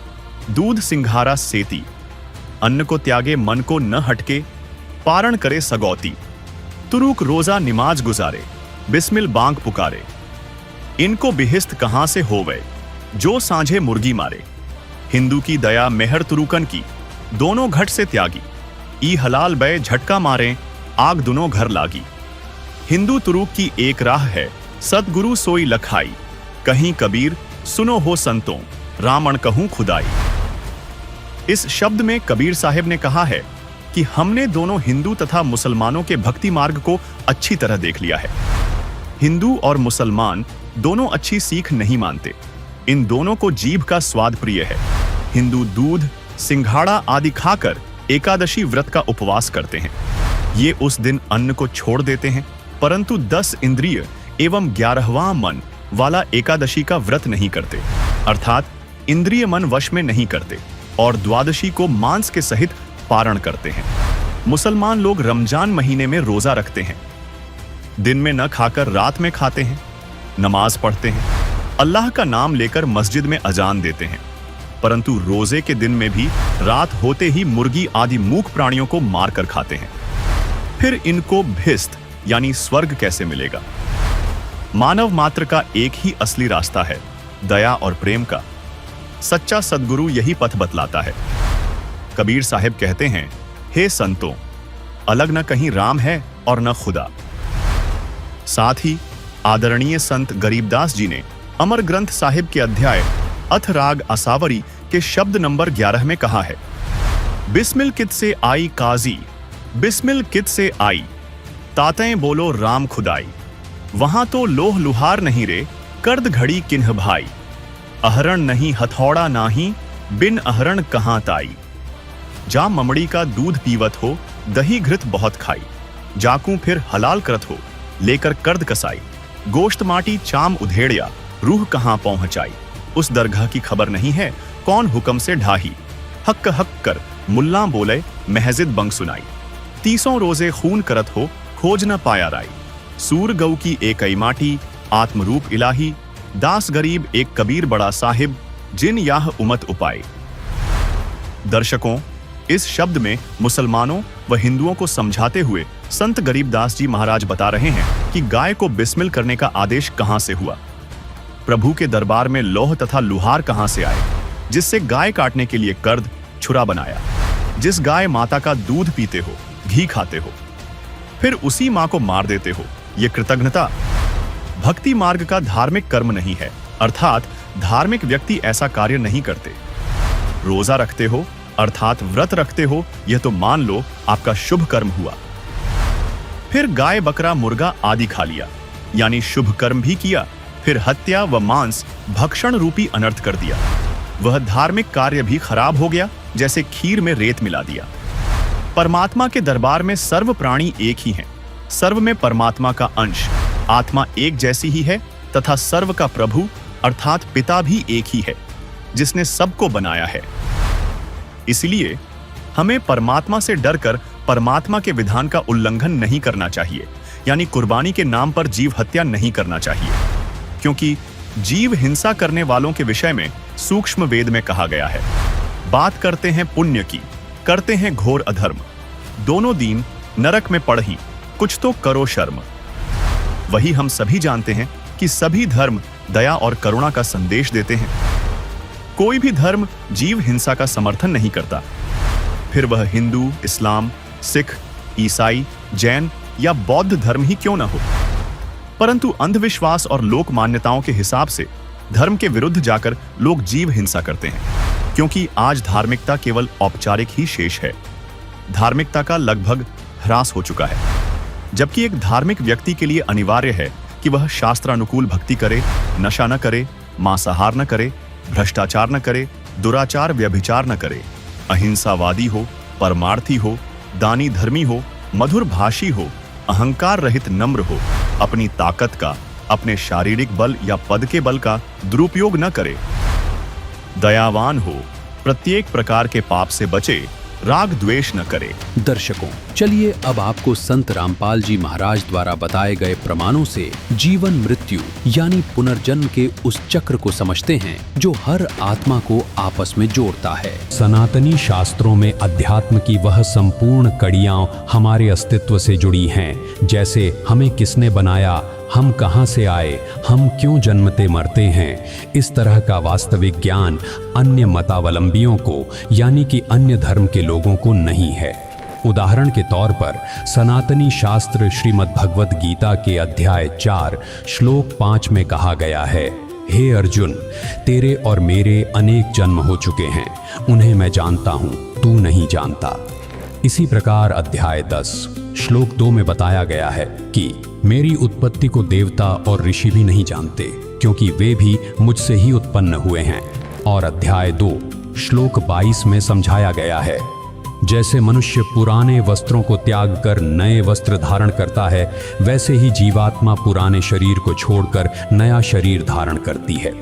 [SPEAKER 5] दूध सिंघारा सेती, अन्न को त्यागे मन को न हटके, पारण करे सगौती। तुरुक रोजा निमाज गुजारे, बिस्मिल बांग पुकारे, इनको बिहिस्त कहां से होवे, जो सांझे मुर्गी मारे। हिंदू की दया मेहर तुरुकन की, दोनों घट से त्यागी, ई हलाल बय झटका मारे, आग दुनो घर लागी। हिंदू तुरुक की एक राह है, सतगुरु सोई लखाई, कहीं कबीर सुनो हो संतों, रामण कहूं खुदाई। इस शब्द में कबीर साहिब ने कहा है कि हमने दोनों हिंदू तथा मुसलमानों के भक्ति मार्ग को अच्छी तरह देख लिया है। हिंदू और मुसलमान दोनों अच्छी सीख नहीं मानते। इन दोनों को जीभ का स्वाद प्रिय है। हिंदू दूध, सिंघाड़ा आदि खाकर एकादशी व्रत का उपवास करते हैं। ये उस दिन अन्न को छोड़ देते हैं, परंतु 10 इंद्रिय एवं 11वां मन वाला एकादशी का व्रत नहीं करते, अर्थात इंद्रिय मन वश में नहीं करते, और द्वादशी को मांस के सहित पारण करते हैं। मुसलमान लोग रमजान महीने में रोजा रखते हैं। दिन में न खाकर रात में खाते हैं, नमाज पढ़ते हैं, अल्लाह का नाम लेकर मस्जिद में अजान देते हैं, परंतु रोजे के दिन में भी रात होते ही मुर्गी आदि मूक प्राणियों को मारकर खाते हैं। फिर इनको भिस्त यानी स्वर्ग कैसे मिलेगा? मानव मात्र का एक ही असली रास्ता है, दया और प्रेम का। सच्चा सद्गुरु यही पथ बतलाता है। कबीर साहिब कहते हैं, हे संतों, अलग न कहीं राम है और न खुदा। साथ ही आदरणीय संत गरीबदास जी ने अमर ग्रंथ साहिब के अध्याय अथराग आसावरी के शब्द नंबर 11 में कहा है, बिस्मिल कित से आई काजी, बिस्मिल कित से आई, तातें बोलो राम खुदाई। वहां तो लोह लुहार नहीं रे, कर्द घड़ी किन्ह भाई, अहरण नहीं हथौड़ा नाही, बिन अहरण कहां ताई। जा ममड़ी का दूध पीवत हो, दही घृत बहुत खाई, जाकू फिर हलाल करत हो, लेकर कर्द कसाई। गोश्त माटी चाम उधेड़िया, रूह कहां पहुंचाई, उस दरगाह की खबर नहीं है, कौन हुक्म से ढाही। हक हक कर मुल्ला बोले, महजिद बंग सुनाई। 30 रोजे खून करत हो, खोज न पाया राई। सूर गऊ की एकई माटी, आत्मरूप इलाही, दास गरीब एक कबीर बड़ा साहिब, जिन याह उमत उपाय। दर्शकों, इस शब्द में मुसलमानों व हिंदुओं को समझाते हुए संत गरीबदास जी महाराज बता रहे हैं कि गाय को बिस्मिल करने का आदेश कहां से हुआ, प्रभु के दरबार में लौह तथा लुहार कहां से आए, जिससे गाय काटने के लिए कर्द, छुरा बनाया। जिस गाय माता का दूध पीते हो, घी खाते हो, फिर उसी मां को मार देते हो, ये कृतज्ञता भक्ति मार्ग का धार्मिक कर्म नहीं है, अर्थात धार्मिक व्यक्ति ऐसा कार्य नहीं करते। रोजा रखते हो अर्थात व्रत रखते हो, यह तो मान लो आपका शुभ कर्म हुआ। फिर गाय बकरा मुर्गा आदि खा लिया, यानी शुभ कर्म भी किया, फिर हत्या व मांस भक्षण रूपी अनर्थ कर दिया। वह धार्मिक कार्य भी खराब हो गया, जैसे खीर में रेत मिला दिया। परमात्मा के दरबार में सर्व प्राणी एक ही हैं। सर्व में परमात्मा का अंश, आत्मा एक जैसी ही है तथा सर्व का प्रभु अर्थात पिता भी एक ही है, जिसने सबको बनाया है। इसलिए हमें परमात्मा से डरकर परमात्मा के विधान का उल्लंघन नहीं करना चाहिए, यानी कुर्बानी के नाम पर जीव हत्या नहीं करना चाहिए, क्योंकि जीव हिंसा करने वालों के विषय में सूक्ष्म वेद में कहा गया है, बात करते हैं पुण्य की, करते हैं घोर अधर्म, दोनों दीन नरक में पड़ही, कुछ तो करो शर्म। वही हम सभी जानते हैं कि सभी धर्म दया और करुणा का संदेश देते हैं। कोई भी धर्म जीव हिंसा का समर्थन नहीं करता, फिर वह हिंदू, इस्लाम, सिख, ईसाई, जैन या बौद्ध धर्म ही क्यों न हो। परंतु अंधविश्वास और लोक मान्यताओं के हिसाब से धर्म के विरुद्ध जाकर लोग जीव हिंसा करते हैं, क्योंकि आज धार्मिकता केवल औपचारिक ही शेष है। धार्मिकता का लगभग ह्रास हो चुका है, जबकि एक धार्मिक व्यक्ति के लिए अनिवार्य है कि वह शास्त्रानुकूल भक्ति करे, नशा न करे, मांसाहार न करे, भ्रष्टाचार न करे, दुराचार व्यभिचार न करे, अहिंसावादी हो, परमार्थी हो, दानी धर्मी हो, मधुर भाषी हो, अहंकार रहित नम्र हो, अपनी ताकत का, अपने शारीरिक बल या पद के बल का दुरुपयोग न करे, दयावान हो, प्रत्येक प्रकार के पाप से बचे, राग द्वेष न करे।
[SPEAKER 4] दर्शकों, चलिए अब आपको संत रामपाल जी महाराज द्वारा बताए गए प्रमाणों से जीवन मृत्यु यानी पुनर्जन्म के उस चक्र को समझते हैं जो हर आत्मा को आपस में जोड़ता है।
[SPEAKER 6] सनातनी शास्त्रों में अध्यात्म की वह संपूर्ण कड़ियां हमारे अस्तित्व से जुड़ी हैं, जैसे हमें किसने बनाया, हम कहाँ से आए, हम क्यों जन्मते मरते हैं। इस तरह का वास्तविक ज्ञान अन्य मतावलंबियों को यानी कि अन्य धर्म के लोगों को नहीं है। उदाहरण के तौर पर सनातनी शास्त्र श्रीमद् भगवत गीता के अध्याय 4 श्लोक 5 में कहा गया है, हे अर्जुन, तेरे और मेरे अनेक जन्म हो चुके हैं, उन्हें मैं जानता हूं, तू नहीं जानता। इसी प्रकार अध्याय 10 श्लोक 2 में बताया गया है कि मेरी उत्पत्ति को देवता और ऋषि भी नहीं जानते, क्योंकि वे भी मुझसे ही उत्पन्न हुए हैं। और अध्याय 2 श्लोक 22 में समझाया गया है, जैसे मनुष्य पुराने वस्त्रों को त्याग कर नए वस्त्र धारण करता है, वैसे ही जीवात्मा पुराने शरीर को छोड़कर नया शरीर धारण करती है।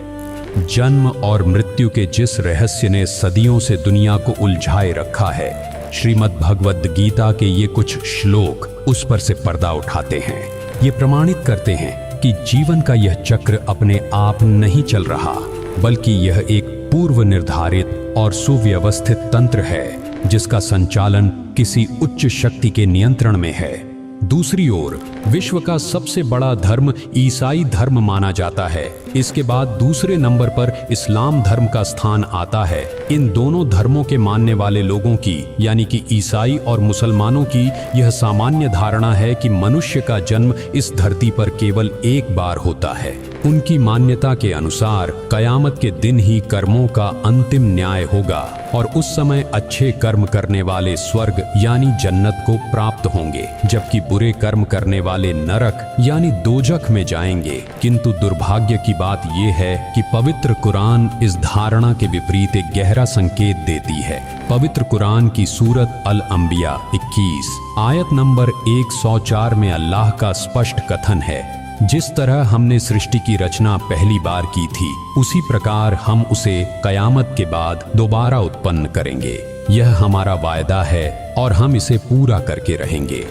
[SPEAKER 6] जन्म और मृत्यु के जिस रहस्य ने सदियों से दुनिया को उलझाए रखा है, श्रीमद् भगवद गीता के ये कुछ श्लोक उस पर से पर्दा उठाते हैं। ये प्रमाणित करते हैं कि जीवन का यह चक्र अपने आप नहीं चल रहा, बल्कि यह एक पूर्व निर्धारित और सुव्यवस्थित तंत्र है, जिसका संचालन किसी उच्च शक्ति के नियंत्रण में है। दूसरी ओर विश्व का सबसे बड़ा धर्म ईसाई धर्म माना जाता है। इसके बाद दूसरे नंबर पर इस्लाम धर्म का स्थान आता है। इन दोनों धर्मों के मानने वाले लोगों की, यानी कि ईसाई और मुसलमानों की, यह सामान्य धारणा है कि मनुष्य का जन्म इस धरती पर केवल एक बार होता है। उनकी मान्यता के अनुसार कयामत के दिन ही कर्मों का अंतिम न्याय होगा और उस समय अच्छे कर्म करने वाले स्वर्ग यानी जन्नत को प्राप्त होंगे, जबकि बुरे कर्म करने वाले नरक यानी दोजख में जाएंगे। किंतु दुर्भाग्य की बात यह है कि पवित्र कुरान इस धारणा के विपरीत एक गहरा संकेत देती है। पवित्र कुरान की सूरत अल अंबिया 21 आयत नंबर 104 में अल्लाह का स्पष्ट कथन है, जिस तरह हमने सृष्टि की रचना पहली बार की थी, उसी प्रकार हम उसे कयामत के बाद दोबारा उत्पन्न करेंगे। यह हमारा वायदा है और हम इसे पूरा करके रहेंगे।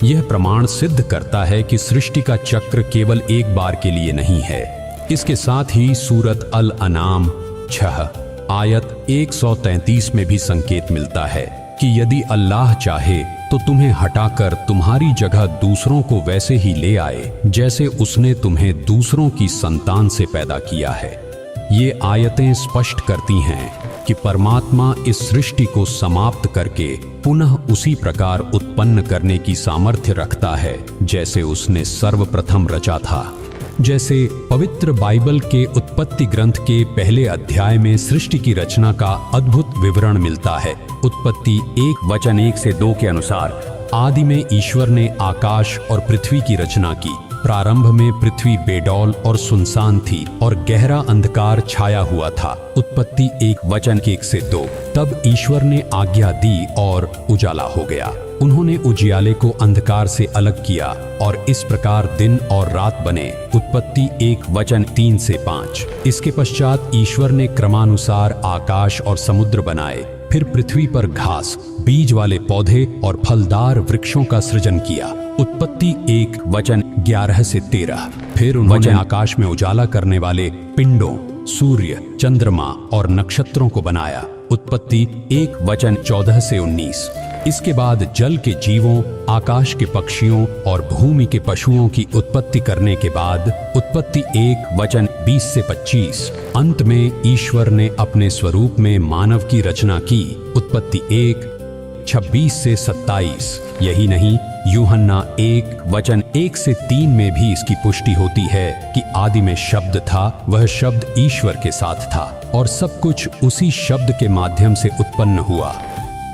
[SPEAKER 6] यह प्रमाण सिद्ध करता है कि सृष्टि का चक्र केवल एक बार के लिए नहीं है। इसके साथ ही सूरत अल अनाम 6 आयत 133 में भी संकेत मिलता है कि यदि अल्लाह चाहे तो तुम्हें हटाकर तुम्हारी जगह दूसरों को वैसे ही ले आए, जैसे उसने तुम्हें दूसरों की संतान से पैदा किया है। ये आयतें स्पष्ट करती हैं कि परमात्मा इस सृष्टि को समाप्त करके पुनः उसी प्रकार उत्पन्न करने की सामर्थ्य रखता है जैसे उसने सर्वप्रथम रचा था। जैसे पवित्र बाइबल के उत्पत्ति ग्रंथ के पहले अध्याय में सृष्टि की रचना का अद्भुत विवरण मिलता है। उत्पत्ति 1:1-2 के अनुसार आदि में ईश्वर ने आकाश और पृथ्वी की रचना की। प्रारंभ में पृथ्वी बेडौल और सुनसान थी और गहरा अंधकार छाया हुआ था। उत्पत्ति 1:1-2। तब ईश्वर ने आज्ञा दी और उजाला हो गया। उन्होंने उजियाले को अंधकार से अलग किया और इस प्रकार दिन और रात बने। उत्पत्ति 1:3-5। इसके पश्चात ईश्वर ने क्रमानुसार आकाश और समुद्र बनाए। फिर पृथ्वी पर घास, बीज वाले पौधे और फलदार वृक्षों का सृजन किया। उत्पत्ति 1:11-13। फिर उन्होंने आकाश में उजाला करने वाले पिंडों, सूर्य, चंद्रमा और नक्षत्रों को बनाया। उत्पत्ति 1:14-19। इसके बाद जल के जीवों, आकाश के पक्षियों और भूमि के पशुओं की उत्पत्ति करने के बाद उत्पत्ति 1:20-25। अंत में ईश्वर ने अपने स्वरूप में मानव की रचना की। उत्पत्ति 1:26-27। यही नहीं, यूहन्ना 1:1-3 में भी इसकी पुष्टि होती है कि आदि में शब्द था, वह शब्द ईश्वर के साथ था और सब कुछ उसी शब्द के माध्यम से उत्पन्न हुआ।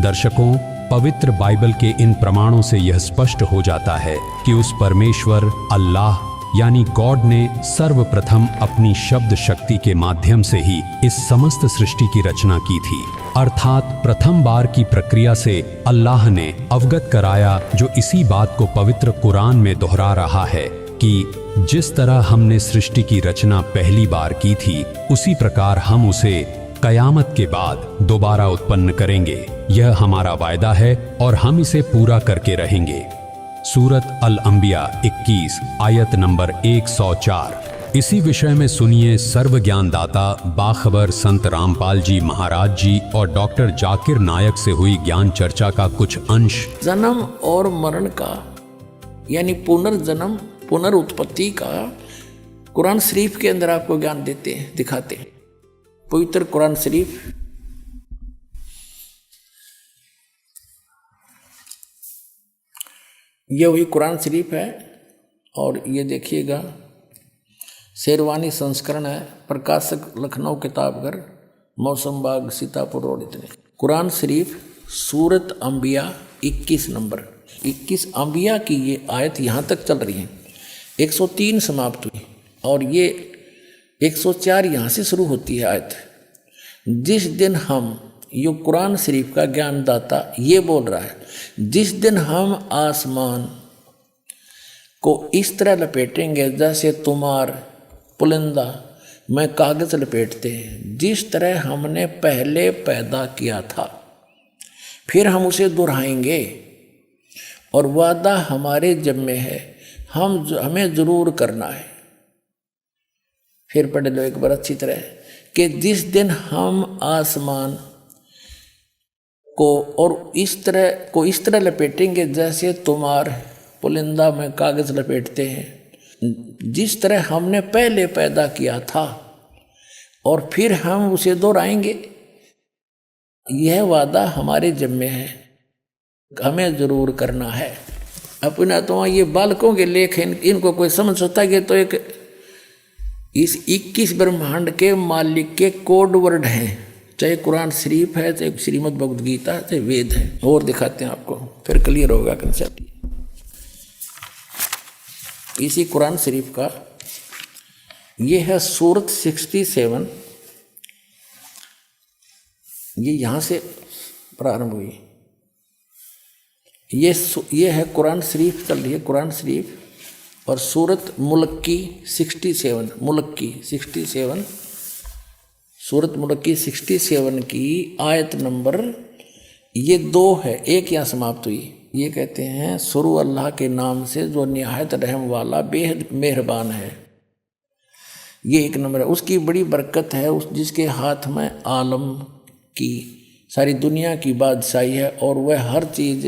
[SPEAKER 6] दर्शकों, पवित्र बाइबल के इन प्रमाणों से यह स्पष्ट हो जाता है कि उस परमेश्वर अल्लाह यानी गॉड ने सर्वप्रथम अपनी शब्द शक्ति के माध्यम से ही इस समस्त सृष्टि की रचना की थी। अर्थात प्रथम बार की प्रक्रिया से अल्लाह ने अवगत कराया, जो इसी बात को पवित्र कुरान में दोहरा रहा है कि जिस तरह हमने सृष्टि की रचना पहली बार की थी, उसी प्रकार हम उसे कयामत के बाद दोबारा उत्पन्न करेंगे। यह हमारा वायदा है और हम इसे पूरा करके रहेंगे। सूरत अल अंबिया 21 आयत नंबर 104। इसी विषय में सुनिए सर्व ज्ञानदाता बाखबर संत रामपाल जी महाराज जी और डॉक्टर जाकिर नायक से हुई ज्ञान चर्चा का कुछ अंश।
[SPEAKER 1] जन्म और मरण का यानी पुनर्जन्म, पुनरुत्पत्ति का कुरान शरीफ के अंदर आपको ज्ञान देते हैं, दिखाते हैं। पवित्र कुरान शरीफ ये वही कुरान शरीफ है और ये देखिएगा शेरवानी संस्करण है, प्रकाशक लखनऊ, किताबघर, मौसम बाग, सीतापुर रोड। इतने कुरान शरीफ सूरत अंबिया 21 नंबर 21 अंबिया की ये आयत यहाँ तक चल रही है। 103 समाप्त हुई और ये 104 यहाँ से शुरू होती है आयत। जिस दिन हम, ये कुरान शरीफ का ज्ञानदाता ये बोल रहा है, जिस दिन हम आसमान को इस तरह लपेटेंगे जैसे तुम्हार पुलिंदा में कागज लपेटते हैं, जिस तरह हमने पहले पैदा किया था, फिर हम उसे दोहराएंगे और वादा हमारे ज़िम्मे है, हमें ज़रूर करना है। फिर पढ़ लो एक बार अच्छी तरह कि जिस दिन हम आसमान को और इस तरह लपेटेंगे जैसे तुम्हार पुलिंदा में कागज लपेटते हैं, जिस तरह हमने पहले पैदा किया था, और फिर हम उसे दोहराएंगे। यह वादा हमारे ज़िम्मे है, हमें ज़रूर करना है। अपना तो ये बालकों के लेख हैं, इनको कोई समझ सकता है। तो एक इस 21 ब्रह्मांड के मालिक के कोड वर्ड हैं, चाहे कुरान शरीफ है, चाहे श्रीमद् भगवद गीता, चाहे वेद है। और दिखाते हैं आपको, फिर क्लियर होगा कंसेप्ट। इसी कुरान शरीफ का ये है सूरत 67, ये यहाँ से प्रारंभ हुई। ये है कुरान शरीफ चल रही है, कुरान शरीफ, और सूरत मुल्क की 67, मुल्क की 67, सूरत मुल्क की 67 की आयत नंबर ये 2 है, एक यहाँ समाप्त हुई। ये कहते हैं शुरू अल्लाह के नाम से जो निहायत रहम वाला बेहद मेहरबान है। ये 1 नंबर है। उसकी बड़ी बरकत है, उस जिसके हाथ में आलम की सारी दुनिया की बादशाही है और वह हर चीज़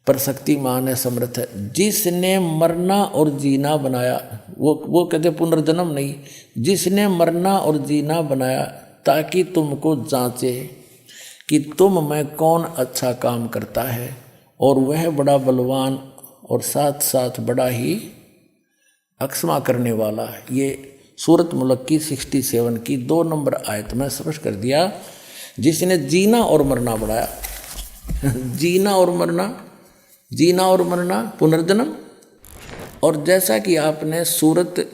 [SPEAKER 1] पर शक्तिमान है, समर्थ है। जिसने मरना और जीना बनाया, वो कहते पुनर्जन्म नहीं, जिसने मरना और जीना बनाया ताकि तुमको जांचे कि तुम में कौन अच्छा काम करता है, और वह बड़ा बलवान और साथ साथ बड़ा ही अक्षमा करने वाला है। ये सूरत मुल्क की 67 की 2 नंबर आयत में स्पष्ट कर दिया, जिसने जीना और मरना बढ़ाया। जीना और मरना पुनर्जन्म। और जैसा कि आपने सूरत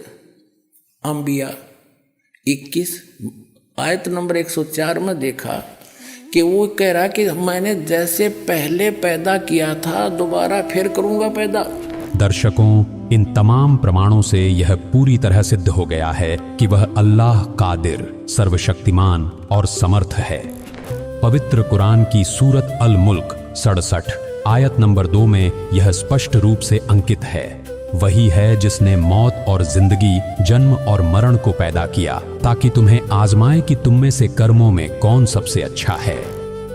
[SPEAKER 1] अंबिया 21 आयत नंबर 104 में देखा कि वो कह रहा कि मैंने जैसे पहले पैदा किया था दोबारा फिर करूंगा पैदा।
[SPEAKER 6] दर्शकों, इन तमाम प्रमाणों से यह पूरी तरह सिद्ध हो गया है कि वह अल्लाह कादिर, सर्वशक्तिमान और समर्थ है। पवित्र कुरान की सूरत अल मुल्क 67 आयत नंबर 2 में यह स्पष्ट रूप से अंकित है। वही है जिसने मौत और जिंदगी, जन्म और मरण को पैदा किया ताकि तुम्हें आजमाए कि तुम में से कर्मों में कौन सबसे अच्छा है।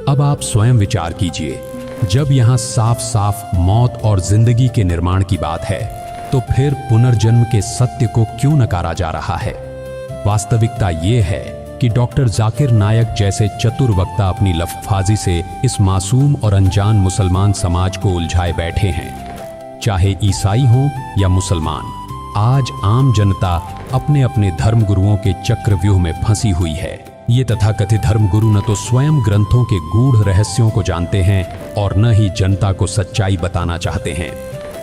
[SPEAKER 6] अब आप स्वयं विचार कीजिए, जब यहाँ साफ साफ मौत और जिंदगी के निर्माण की बात है, तो फिर पुनर्जन्म के सत्य को क्यों नकारा जा रहा है? वास्तविकता ये है कि डॉक्टर जाकिर नायक जैसे चतुर वक्ता अपनी लफ्फाजी से इस मासूम और अनजान मुसलमान समाज को उलझाए बैठे हैं। चाहे ईसाई हों या मुसलमान, आज आम जनता अपने अपने धर्म गुरुओं के चक्रव्यूह में फंसी हुई है। ये तथाकथित धर्म गुरु न तो स्वयं ग्रंथों के गूढ़ रहस्यों को जानते हैं और न ही जनता को सच्चाई बताना चाहते हैं।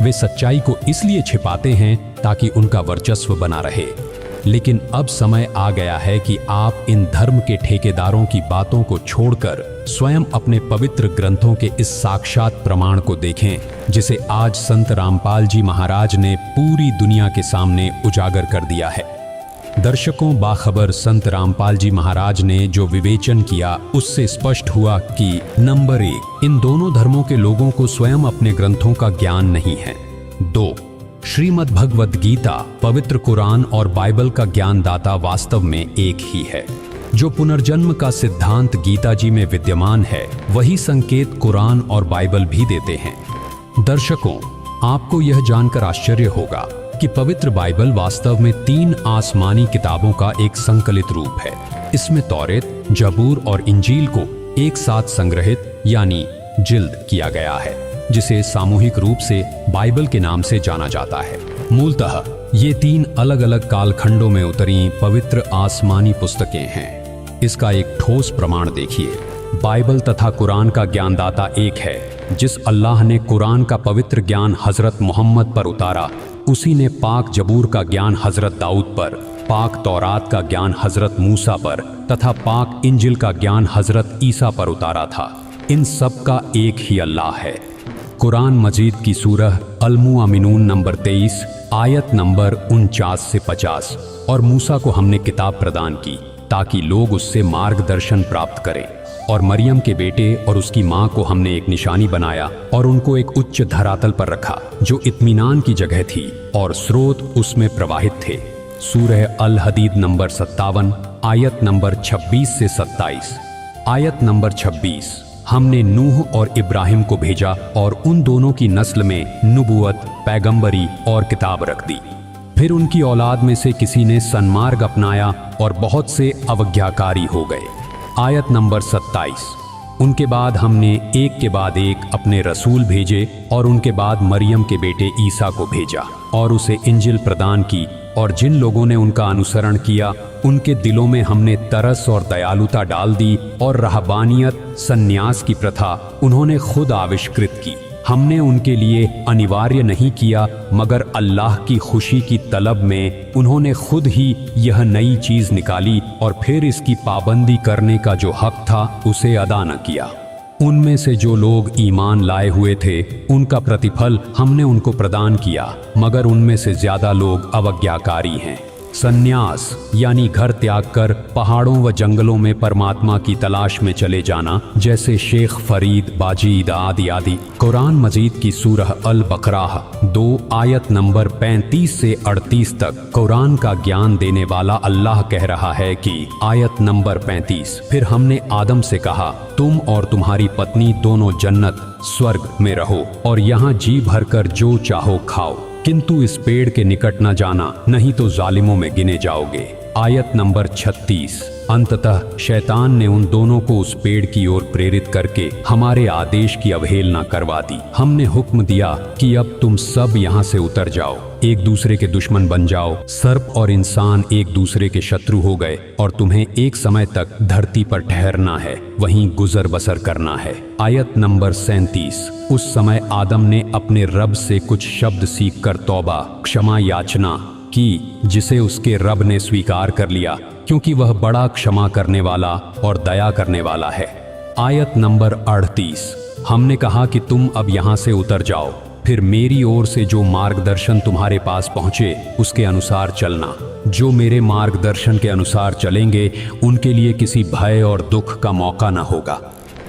[SPEAKER 6] वे सच्चाई को इसलिए छिपाते हैं ताकि उनका वर्चस्व बना रहे। लेकिन अब समय आ गया है कि आप इन धर्म के ठेकेदारों की बातों को छोड़कर स्वयं अपने पवित्र ग्रंथों के इस साक्षात प्रमाण को देखें, जिसे आज संत रामपाल जी महाराज ने पूरी दुनिया के सामने उजागर कर दिया है। दर्शकों, बाखबर संत रामपाल जी महाराज ने जो विवेचन किया उससे स्पष्ट हुआ कि नंबर 1, इन दोनों धर्मों के लोगों को स्वयं अपने ग्रंथों का ज्ञान नहीं है। 2, श्रीमद् भगवद गीता, पवित्र कुरान और बाइबल का ज्ञानदाता वास्तव में एक ही है। जो पुनर्जन्म का सिद्धांत गीता जी में विद्यमान है, वही संकेत कुरान और बाइबल भी देते हैं। दर्शकों, आपको यह जानकर आश्चर्य होगा कि पवित्र बाइबल वास्तव में 3 आसमानी किताबों का एक संकलित रूप है। इसमें तौरेत, जबूर और इंजील को एक साथ संग्रहित यानी जिल्द किया गया है, जिसे सामूहिक रूप से बाइबल के नाम से जाना जाता है। मूलतः ये 3 अलग अलग कालखंडों में उतरी पवित्र आसमानी पुस्तकें हैं। इसका एक ठोस प्रमाण देखिए। बाइबल तथा कुरान का ज्ञानदाता एक है। जिस अल्लाह ने कुरान का पवित्र ज्ञान हजरत मोहम्मद पर उतारा, उसी ने पाक जबूर का ज्ञान हजरत दाऊद पर, पाक तौरात का ज्ञान हजरत मूसा पर तथा पाक इंजिल का ज्ञान हजरत ईसा पर उतारा था। इन सब का एक ही अल्लाह है। कुरान मजीद की सूरह अल-मुअमिनून नंबर 23 आयत नंबर 49 से 50। और मूसा को हमने किताब प्रदान की ताकि लोग उससे मार्गदर्शन प्राप्त करें। और मरियम के बेटे और उसकी माँ को हमने एक निशानी बनाया और उनको एक उच्च धरातल पर रखा जो इत्मीनान की जगह थी और स्रोत उसमें प्रवाहित थे। सूरह अल हदीद नंबर 57 आयत नंबर 26 से 27। आयत नंबर 26, हमने नूह और इब्राहिम को भेजा और उन दोनों की नस्ल में नबूवत, पैगंबरी और किताब रख दी। फिर उनकी औलाद में से किसी ने सन्मार्ग अपनाया और बहुत से अवज्ञाकारी हो गए। आयत नंबर 27, उनके बाद हमने एक के बाद एक अपने रसूल भेजे और उनके बाद मरियम के बेटे ईसा को भेजा और उसे इंजिल प्रदान की। और जिन लोगों ने उनका अनुसरण किया उनके दिलों में हमने तरस और दयालुता डाल दी और रहबानियत, सन्यास की प्रथा उन्होंने खुद आविष्कृत की। हमने उनके लिए अनिवार्य नहीं किया, मगर अल्लाह की खुशी की तलब में उन्होंने खुद ही यह नई चीज निकाली और फिर इसकी पाबंदी करने का जो हक था उसे अदा न किया। उनमें से जो लोग ईमान लाए हुए थे उनका प्रतिफल हमने उनको प्रदान किया, मगर उनमें से ज्यादा लोग अवज्ञाकारी हैं। सन्यास यानी घर त्याग कर पहाड़ों व जंगलों में परमात्मा की तलाश में चले जाना, जैसे शेख फरीद, बाजीद आदि आदि। कुरान मजीद की सूरह अल बकराह 2 आयत नंबर 35 से 38 तक कुरान का ज्ञान देने वाला अल्लाह कह रहा है कि आयत नंबर 35, फिर हमने आदम से कहा तुम और तुम्हारी पत्नी दोनों जन्नत स्वर्ग में रहो और यहाँ जी भरकर जो चाहो खाओ, किंतु इस पेड़ के निकट न जाना, नहीं तो जालिमों में गिने जाओगे। आयत नंबर 36, अंततः शैतान ने उन दोनों को उस पेड़ की ओर प्रेरित करके हमारे आदेश की अवहेलना करवा दी। हमने हुक्म दिया कि अब तुम सब यहाँ से उतर जाओ, एक दूसरे के दुश्मन बन जाओ। सर्प और इंसान एक दूसरे के शत्रु हो गए और तुम्हें एक समय तक धरती पर ठहरना है, वहीं गुजर बसर करना है। आयत नंबर 37, उस समय आदम ने अपने रब से कुछ शब्द सीख कर तौबा, क्षमा याचना की, जिसे उसके रब ने स्वीकार कर लिया क्योंकि वह बड़ा क्षमा करने वाला और दया करने वाला है। आयत नंबर 38, हमने कहा कि तुम अब यहाँ से उतर जाओ, फिर मेरी ओर से जो मार्गदर्शन तुम्हारे पास पहुँचे उसके अनुसार चलना। जो मेरे मार्गदर्शन के अनुसार चलेंगे उनके लिए किसी भय और दुख का मौका न होगा।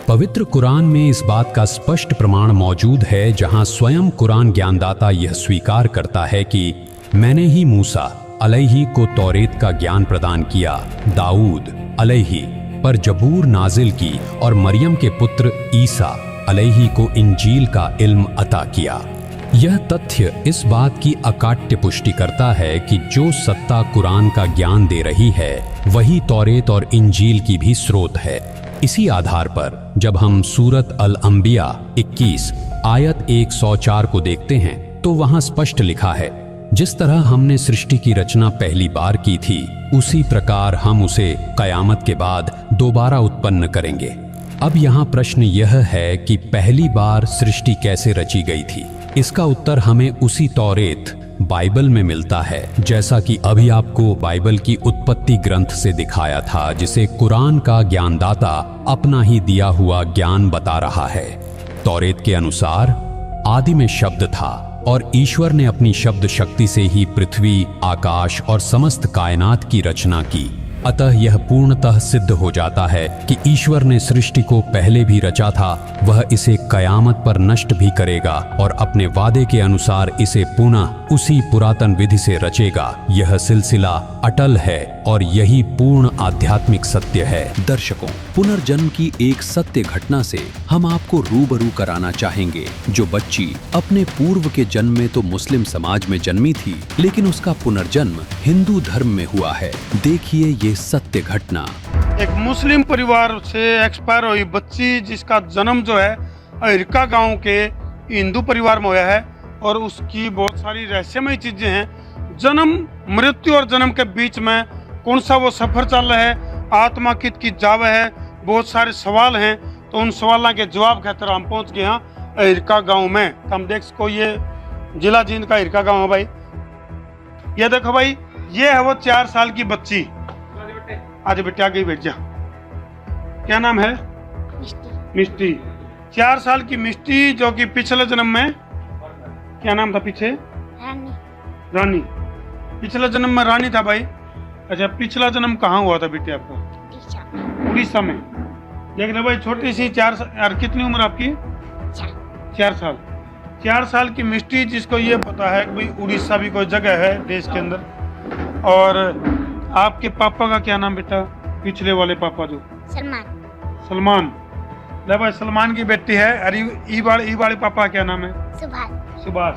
[SPEAKER 6] पवित्र कुरान में इस बात का स्पष्ट प्रमाण मौजूद है, जहाँ स्वयं कुरान ज्ञानदाता यह स्वीकार करता है कि मैंने ही मूसा अलैहि को तौरेत का ज्ञान प्रदान किया, दाऊद अलैहि पर जबूर नाजिल की और मरियम के पुत्र ईसा अलैहि को इंजील का इल्म अता किया। यह तथ्य इस बात की अकाट्य पुष्टि करता है कि जो सत्ता कुरान का ज्ञान दे रही है वही तौरेत और इंजील की भी स्रोत है। इसी आधार पर जब हम सूरत अल-अंबिया 21 आयत 104 को देखते हैं तो वहां स्पष्ट लिखा है, जिस तरह हमने सृष्टि की रचना पहली बार की थी उसी प्रकार हम उसे कयामत के बाद दोबारा उत्पन्न करेंगे। अब यहाँ प्रश्न यह है कि पहली बार सृष्टि कैसे रची गई थी। इसका उत्तर हमें उसी तौरेत बाइबल में मिलता है, जैसा कि अभी आपको बाइबल की उत्पत्ति ग्रंथ से दिखाया था, जिसे कुरान का ज्ञानदाता अपना ही दिया हुआ ज्ञान बता रहा है। तौरेत के अनुसार आदि में शब्द था और ईश्वर ने अपनी शब्द शक्ति से ही पृथ्वी, आकाश और समस्त कायनात की रचना की। अतः यह पूर्णतः सिद्ध हो जाता है कि ईश्वर ने सृष्टि को पहले भी रचा था, वह इसे कयामत पर नष्ट भी करेगा और अपने वादे के अनुसार इसे पुनः उसी पुरातन विधि से रचेगा। यह सिलसिला अटल है और यही पूर्ण आध्यात्मिक सत्य है।
[SPEAKER 4] दर्शकों, पुनर्जन्म की एक सत्य घटना से हम आपको रूबरू कराना चाहेंगे। जो बच्ची अपने पूर्व के जन्म में तो मुस्लिम समाज में जन्मी थी, लेकिन उसका पुनर्जन्म हिंदू धर्म में हुआ है। देखिए ये सत्य घटना।
[SPEAKER 7] एक मुस्लिम परिवार से एक्सपायर हुई बच्ची, जिसका जन्म जो है अहिरका गांव के हिंदू परिवार में हुआ है, और उसकी बहुत सारी रहस्यमय चीजें हैं। जन्म, मृत्यु और जन्म के बीच में कौन सा वो सफर चल रहा है, आत्मा कित की जावे है, बहुत सारे सवाल हैं। तो उन सवालों के जवाब खातिर हम पहुंच गए हैं हिरका गांव में। तो हम देख सको ये जिला जींद का हिरका गांव है भाई। ये देखो भाई, ये है वो 4 साल की बच्ची। आज बेटे आगे बैठ जा। क्या नाम है? मिष्टी। 4 साल की मिष्टी, जो कि पिछले जन्म में क्या नाम था? पीछे रानी। पिछले जन्म में रानी था भाई। अच्छा, पिछला जन्म कहाँ हुआ था बेटे आपका? उड़ीसा में। देख लो भाई, छोटी सी 4 साल। कितनी उम्र आपकी? 4 साल। 4 साल की मिष्टी, जिसको ये पता है कि भाई उड़ीसा भी कोई जगह है देश के अंदर। और आपके पापा का क्या नाम बेटा? पिछले वाले पापा जो? सलमान। ले भाई, सलमान की बेटी है। अरे ई वाले पापा क्या नाम है? सुभाष।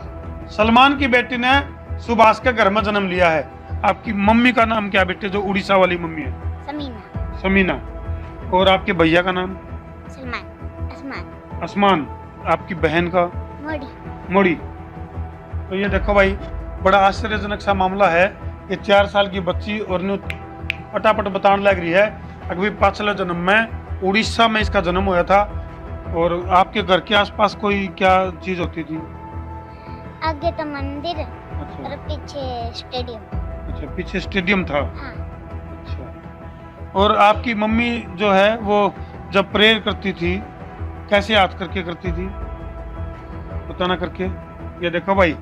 [SPEAKER 7] सलमान की बेटी ने सुभाष के घर में जन्म लिया है। आपकी मम्मी का नाम क्या बेटे, जो उड़ीसा वाली मम्मी है? समीना। और आपके भैया का नाम? आसमान। आपकी बहन का? मोड़ी। तो ये देखो भाई, बड़ा आश्चर्यजनक सा मामला है। ये 4 साल की बच्ची और न्यू पटापट बताने लग रही है अभी पिछले जन्म में उड़ीसा में इसका जन्म हुआ था। और आपके घर के आसपास कोई क्या चीज होती थी?
[SPEAKER 8] आगे तो मंदिर।
[SPEAKER 7] अच्छा।
[SPEAKER 8] और पीछे स्टेडियम।
[SPEAKER 7] अच्छा, पीछे स्टेडियम था।
[SPEAKER 8] हाँ।
[SPEAKER 7] अच्छा। और आपकी मम्मी जो है वो जब प्रेयर करती थी, कैसे याद करके करती थी? बताना करके। ये देखो भाई,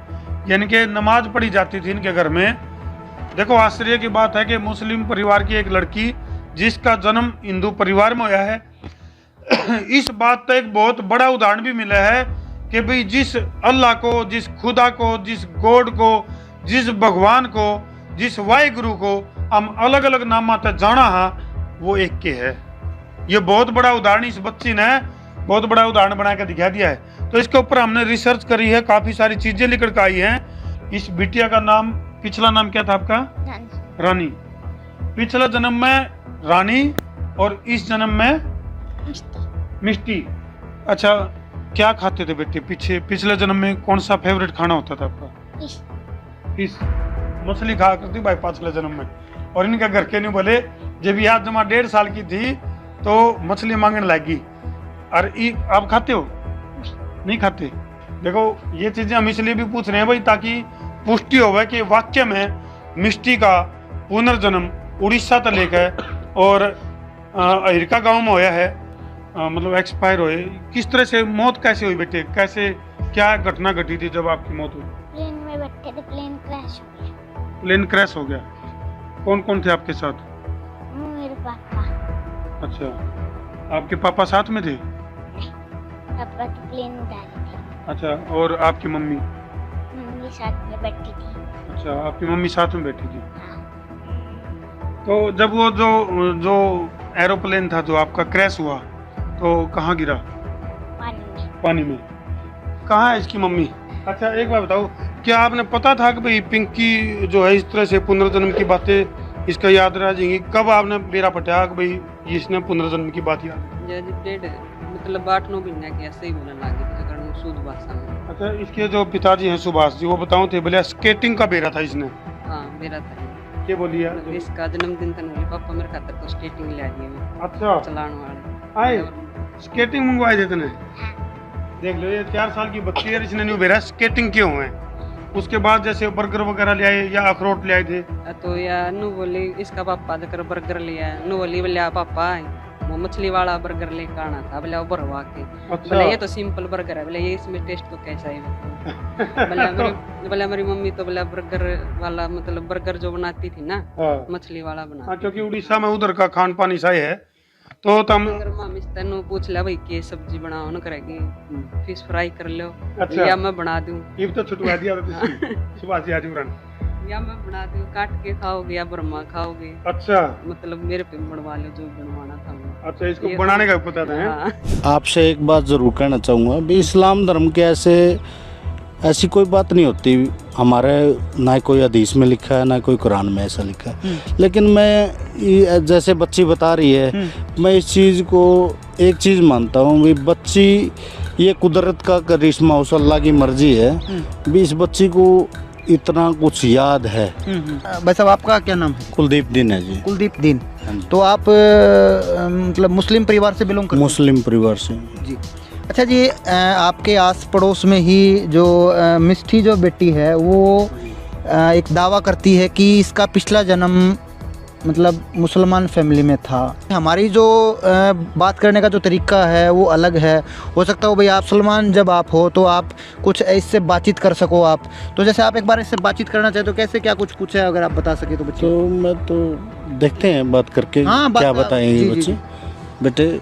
[SPEAKER 7] यानी कि नमाज पढ़ी जाती थी इनके घर में। देखो, आश्चर्य की बात है कि मुस्लिम परिवार की एक लड़की जिसका जन्म हिंदू परिवार में हुआ है। इस बात का एक बहुत बड़ा उदाहरण भी मिला है कि भाई जिस अल्लाह को, जिस खुदा को, जिस गॉड को, जिस भगवान को, जिस वाहिगुरु को हम अलग अलग नाम तक जाना है, वो एक के है। ये बहुत बड़ा उदाहरण इस बच्ची ने बहुत बड़ा उदाहरण बना के दिखा दिया है। तो इसके ऊपर हमने रिसर्च करी है, काफी सारी चीजें निकल कर आई हैं। इस बिटिया का नाम, पिछला नाम क्या था आपका? रानी। पिछला जन्म में रानी और इस जन्म में मिष्टी। अच्छा, क्या खाते थे बेटे पिछले जन्म में? कौन सा फेवरेट खाना होता था आपका? फिश। मछली खाया करती भाई पिछले जन्म में। और इनके घर के नहीं बोले, जब याद जमा 1.5 साल की थी तो मछली मांगने लगी। और आप खाते हो? नहीं खाते। देखो, ये चीजें हम इसलिए भी पूछ रहे हैं भाई, ताकि पुष्टि होवे कि वाक्य में मिष्टी का पुनर्जन्म उड़ीसा तक लेकर और हिरका गांव में होया है। मतलब एक्सपायर हुए। किस तरह से मौत कैसे हुई बेटे? कैसे, क्या घटना घटी थी जब आपकी मौत हुई?
[SPEAKER 8] प्लेन में बैठे थे, प्लेन क्रैश हो गया।
[SPEAKER 7] प्लेन क्रैश हो गया। कौन कौन थे आपके साथ?
[SPEAKER 8] मेरे पापा।
[SPEAKER 7] अच्छा, आपके पापा साथ में थे?
[SPEAKER 8] पापा की प्लेन उड़ा रही थी।
[SPEAKER 7] अच्छा, और आपकी मम्मी?
[SPEAKER 8] मम्मी साथ में बैठी थी।
[SPEAKER 7] अच्छा, आपकी मम्मी साथ में बैठी थी।
[SPEAKER 8] हाँ।
[SPEAKER 7] तो जब वो जो एरोप्लेन था जो आपका क्रैश हुआ, तो कहाँ गिरा? पानी में। कहाँ है इसकी मम्मी? अच्छा, एक बात बताओ, क्या आपने पता था कि भाई पिंकी जो है इस तरह से पुनर्जन्म की बातें इसका याद रह जाएंगी? कब आपने बेरा पटाया कि भाई इसने पुनर्जन्म की बात याद?
[SPEAKER 9] मतलब 8-9 महीने के ऐसे ही बोलने लगे थे, अगर शुद्ध भाषा में।
[SPEAKER 7] अच्छा, इसके जो पिताजी हैं सुभाष जी, वो बताओ थे बोले स्केटिंग का बेरा था इसने?
[SPEAKER 9] हाँ, मेरा था।
[SPEAKER 7] क्या बोली है?
[SPEAKER 9] मतलब इसका जन्मदिन था, मेरे पापा मेरे खातर तो स्केटिंग ले दिए मैं।
[SPEAKER 7] अच्छा,
[SPEAKER 9] चलाने वाले
[SPEAKER 7] आए स्केटिंग मंगवाए थे तूने? देख लो, ये 4 साल की बच्ची है, इसने नहीं बेरा स्केटिंग क्यों है। उसके बाद जैसे बर्गर वगैरह ले आए या अखरोट ले आए थे?
[SPEAKER 9] तो या नु बोली इसका पापा देकर बर्गर लिया, नु बोली बोले पापा वो मछली वाला बर्गर लेकर आना था, बोले वो भरवा के।
[SPEAKER 7] अच्छा।
[SPEAKER 9] बोले ये तो सिंपल बर्गर है, बोले ये इसमें टेस्ट तो कैसा है? बोले मेरी मम्मी तो बोले बर्गर वाला, मतलब बर्गर जो बनाती थी ना, मछली वाला बना।
[SPEAKER 7] हाँ, क्योंकि उड़ीसा में उधर का खान पान ऐसा है। तो तम
[SPEAKER 9] मामी से तेनू पूछ लिया भाई के सब्जी बनाओ ना, करेगी फिश फ्राई कर लो।
[SPEAKER 7] अच्छा।
[SPEAKER 9] या मैं बना दूं?
[SPEAKER 7] ये तो छुटवा दिया था सुभाष जी आजूरन।
[SPEAKER 9] या मैं बना दूं, काट के खाओगे या ब्रह्मा खाओगे?
[SPEAKER 7] अच्छा,
[SPEAKER 9] मतलब मेरे पे बनवा लो जो बनवाना था।
[SPEAKER 7] अच्छा, इसको बनाने का पता था।
[SPEAKER 9] हाँ।
[SPEAKER 10] आपसे एक बात ज़रूर कहना चाहूँगा भी इस्लाम धर्म के ऐसी कोई बात नहीं होती हमारे, ना कोई हदीस में लिखा है ना कोई कुरान में ऐसा लिखा है। लेकिन मैं जैसे बच्ची बता रही है, मैं इस चीज़ को एक चीज़ मानता हूँ भी बच्ची ये कुदरत का करिश्मा, उस अल्लाह की मर्जी है। भी इस बच्ची को इतना कुछ याद है।
[SPEAKER 11] भाई साहब आपका क्या नाम है?
[SPEAKER 10] कुलदीप दिन है जी।
[SPEAKER 11] कुलदीप दिन।
[SPEAKER 10] हाँ जी।
[SPEAKER 11] तो आप मतलब मुस्लिम परिवार से बिलोंग करते हैं?
[SPEAKER 10] मुस्लिम परिवार से
[SPEAKER 11] जी। अच्छा जी, आपके आस पड़ोस में ही जो मिष्ठी जो बेटी है वो एक दावा करती है कि इसका पिछला जन्म मतलब मुसलमान फैमिली में था। हमारी जो बात करने का जो तरीका है वो अलग है। हो सकता हो भाई आप सलमान जब आप हो तो आप कुछ इससे बातचीत कर सको आप। तो जैसे आप एक बार इससे बातचीत करना चाहे तो कैसे क्या कुछ पूछा है, अगर आप बता सके तो बच्चे।
[SPEAKER 10] तो मैं तो देखते हैं बात करके।
[SPEAKER 11] हाँ,
[SPEAKER 10] क्या बताएंगे
[SPEAKER 11] जी,
[SPEAKER 10] बच्चे।
[SPEAKER 11] जी।
[SPEAKER 10] बेटे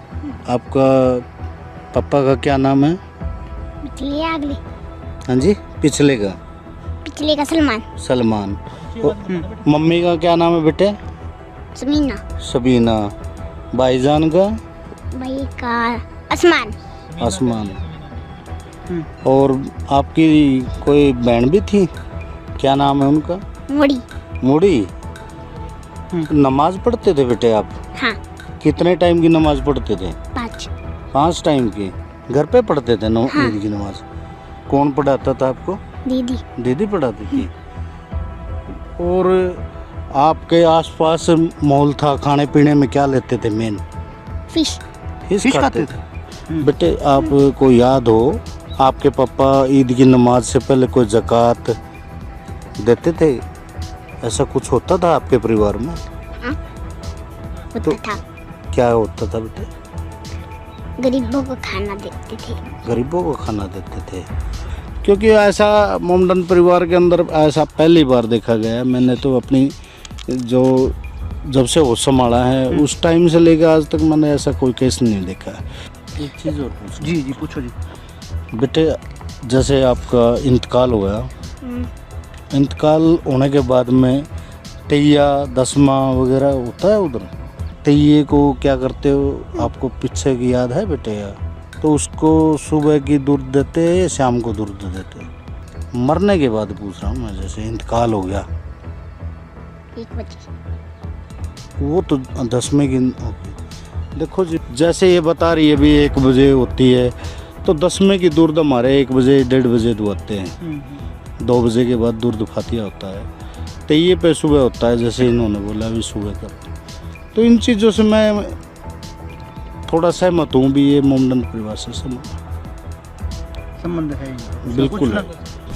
[SPEAKER 10] आपका पापा का क्या नाम है?
[SPEAKER 8] पिछले अगले
[SPEAKER 10] हाँ जी, पिछले का
[SPEAKER 8] सलमान।
[SPEAKER 10] सलमान। मम्मी का क्या नाम है बेटे?
[SPEAKER 8] समीना।
[SPEAKER 10] सबीना। भाईजान का?
[SPEAKER 8] भाई का आसमान।
[SPEAKER 10] आसमान। और आपकी कोई बहन भी थी, क्या नाम है उनका?
[SPEAKER 8] मुड़ी।
[SPEAKER 10] मुड़ी। नमाज पढ़ते थे बेटे आप?
[SPEAKER 8] हाँ।
[SPEAKER 10] कितने टाइम की नमाज पढ़ते थे? 5 टाइम की। घर पे पढ़ते थे
[SPEAKER 8] हाँ।
[SPEAKER 10] ईद की नमाज? कौन पढ़ाता था आपको?
[SPEAKER 8] दीदी।
[SPEAKER 10] दीदी पढ़ाती थी। और आपके आसपास माहौल था, खाने पीने में क्या लेते थे मेन? फिश खाते थे। बेटे आपको याद हो आपके पापा ईद की नमाज से पहले कोई ज़कात देते थे? ऐसा कुछ होता था आपके परिवार में?
[SPEAKER 8] होता था।
[SPEAKER 10] क्या होता था बेटे?
[SPEAKER 8] गरीबों को खाना देते थे।
[SPEAKER 10] गरीबों को खाना देते थे। क्योंकि ऐसा मोमडन परिवार के अंदर ऐसा पहली बार देखा गया है। मैंने तो अपनी जो जब से होश संभाला है उस टाइम से लेकर आज तक मैंने ऐसा कोई केस नहीं देखा है। एक चीज़ और पूछो।
[SPEAKER 11] जी जी पूछो जी।
[SPEAKER 10] बेटे जैसे आपका इंतकाल हो गया, इंतकाल होने के बाद में तैया दसमा वगैरह होता है उधर? तैये को क्या करते हो आपको पीछे की याद है बेटे? या तो उसको सुबह की दूध देते हैं या शाम को दूध देते हैं? मरने के बाद पूछ रहा हूँ मैं, जैसे इंतकाल हो गया
[SPEAKER 8] 1 बजे।
[SPEAKER 10] वो तो 10वें की होगी। देखो जी जैसे ये बता रही है भी 1 बजे होती है, तो 10वें की दूध हमारे 1 बजे 1:30 बजे दुआते हैं। 2 बजे के बाद दूध फातिया होता है। तैये पे सुबह होता है, जैसे इन्होंने बोला भी सुबह करते। तो इन चीज़ों से मैं थोड़ा सहमत हूँ भी, ये मोमडन परिवार से
[SPEAKER 11] संबंध है।
[SPEAKER 10] बिल्कुल है।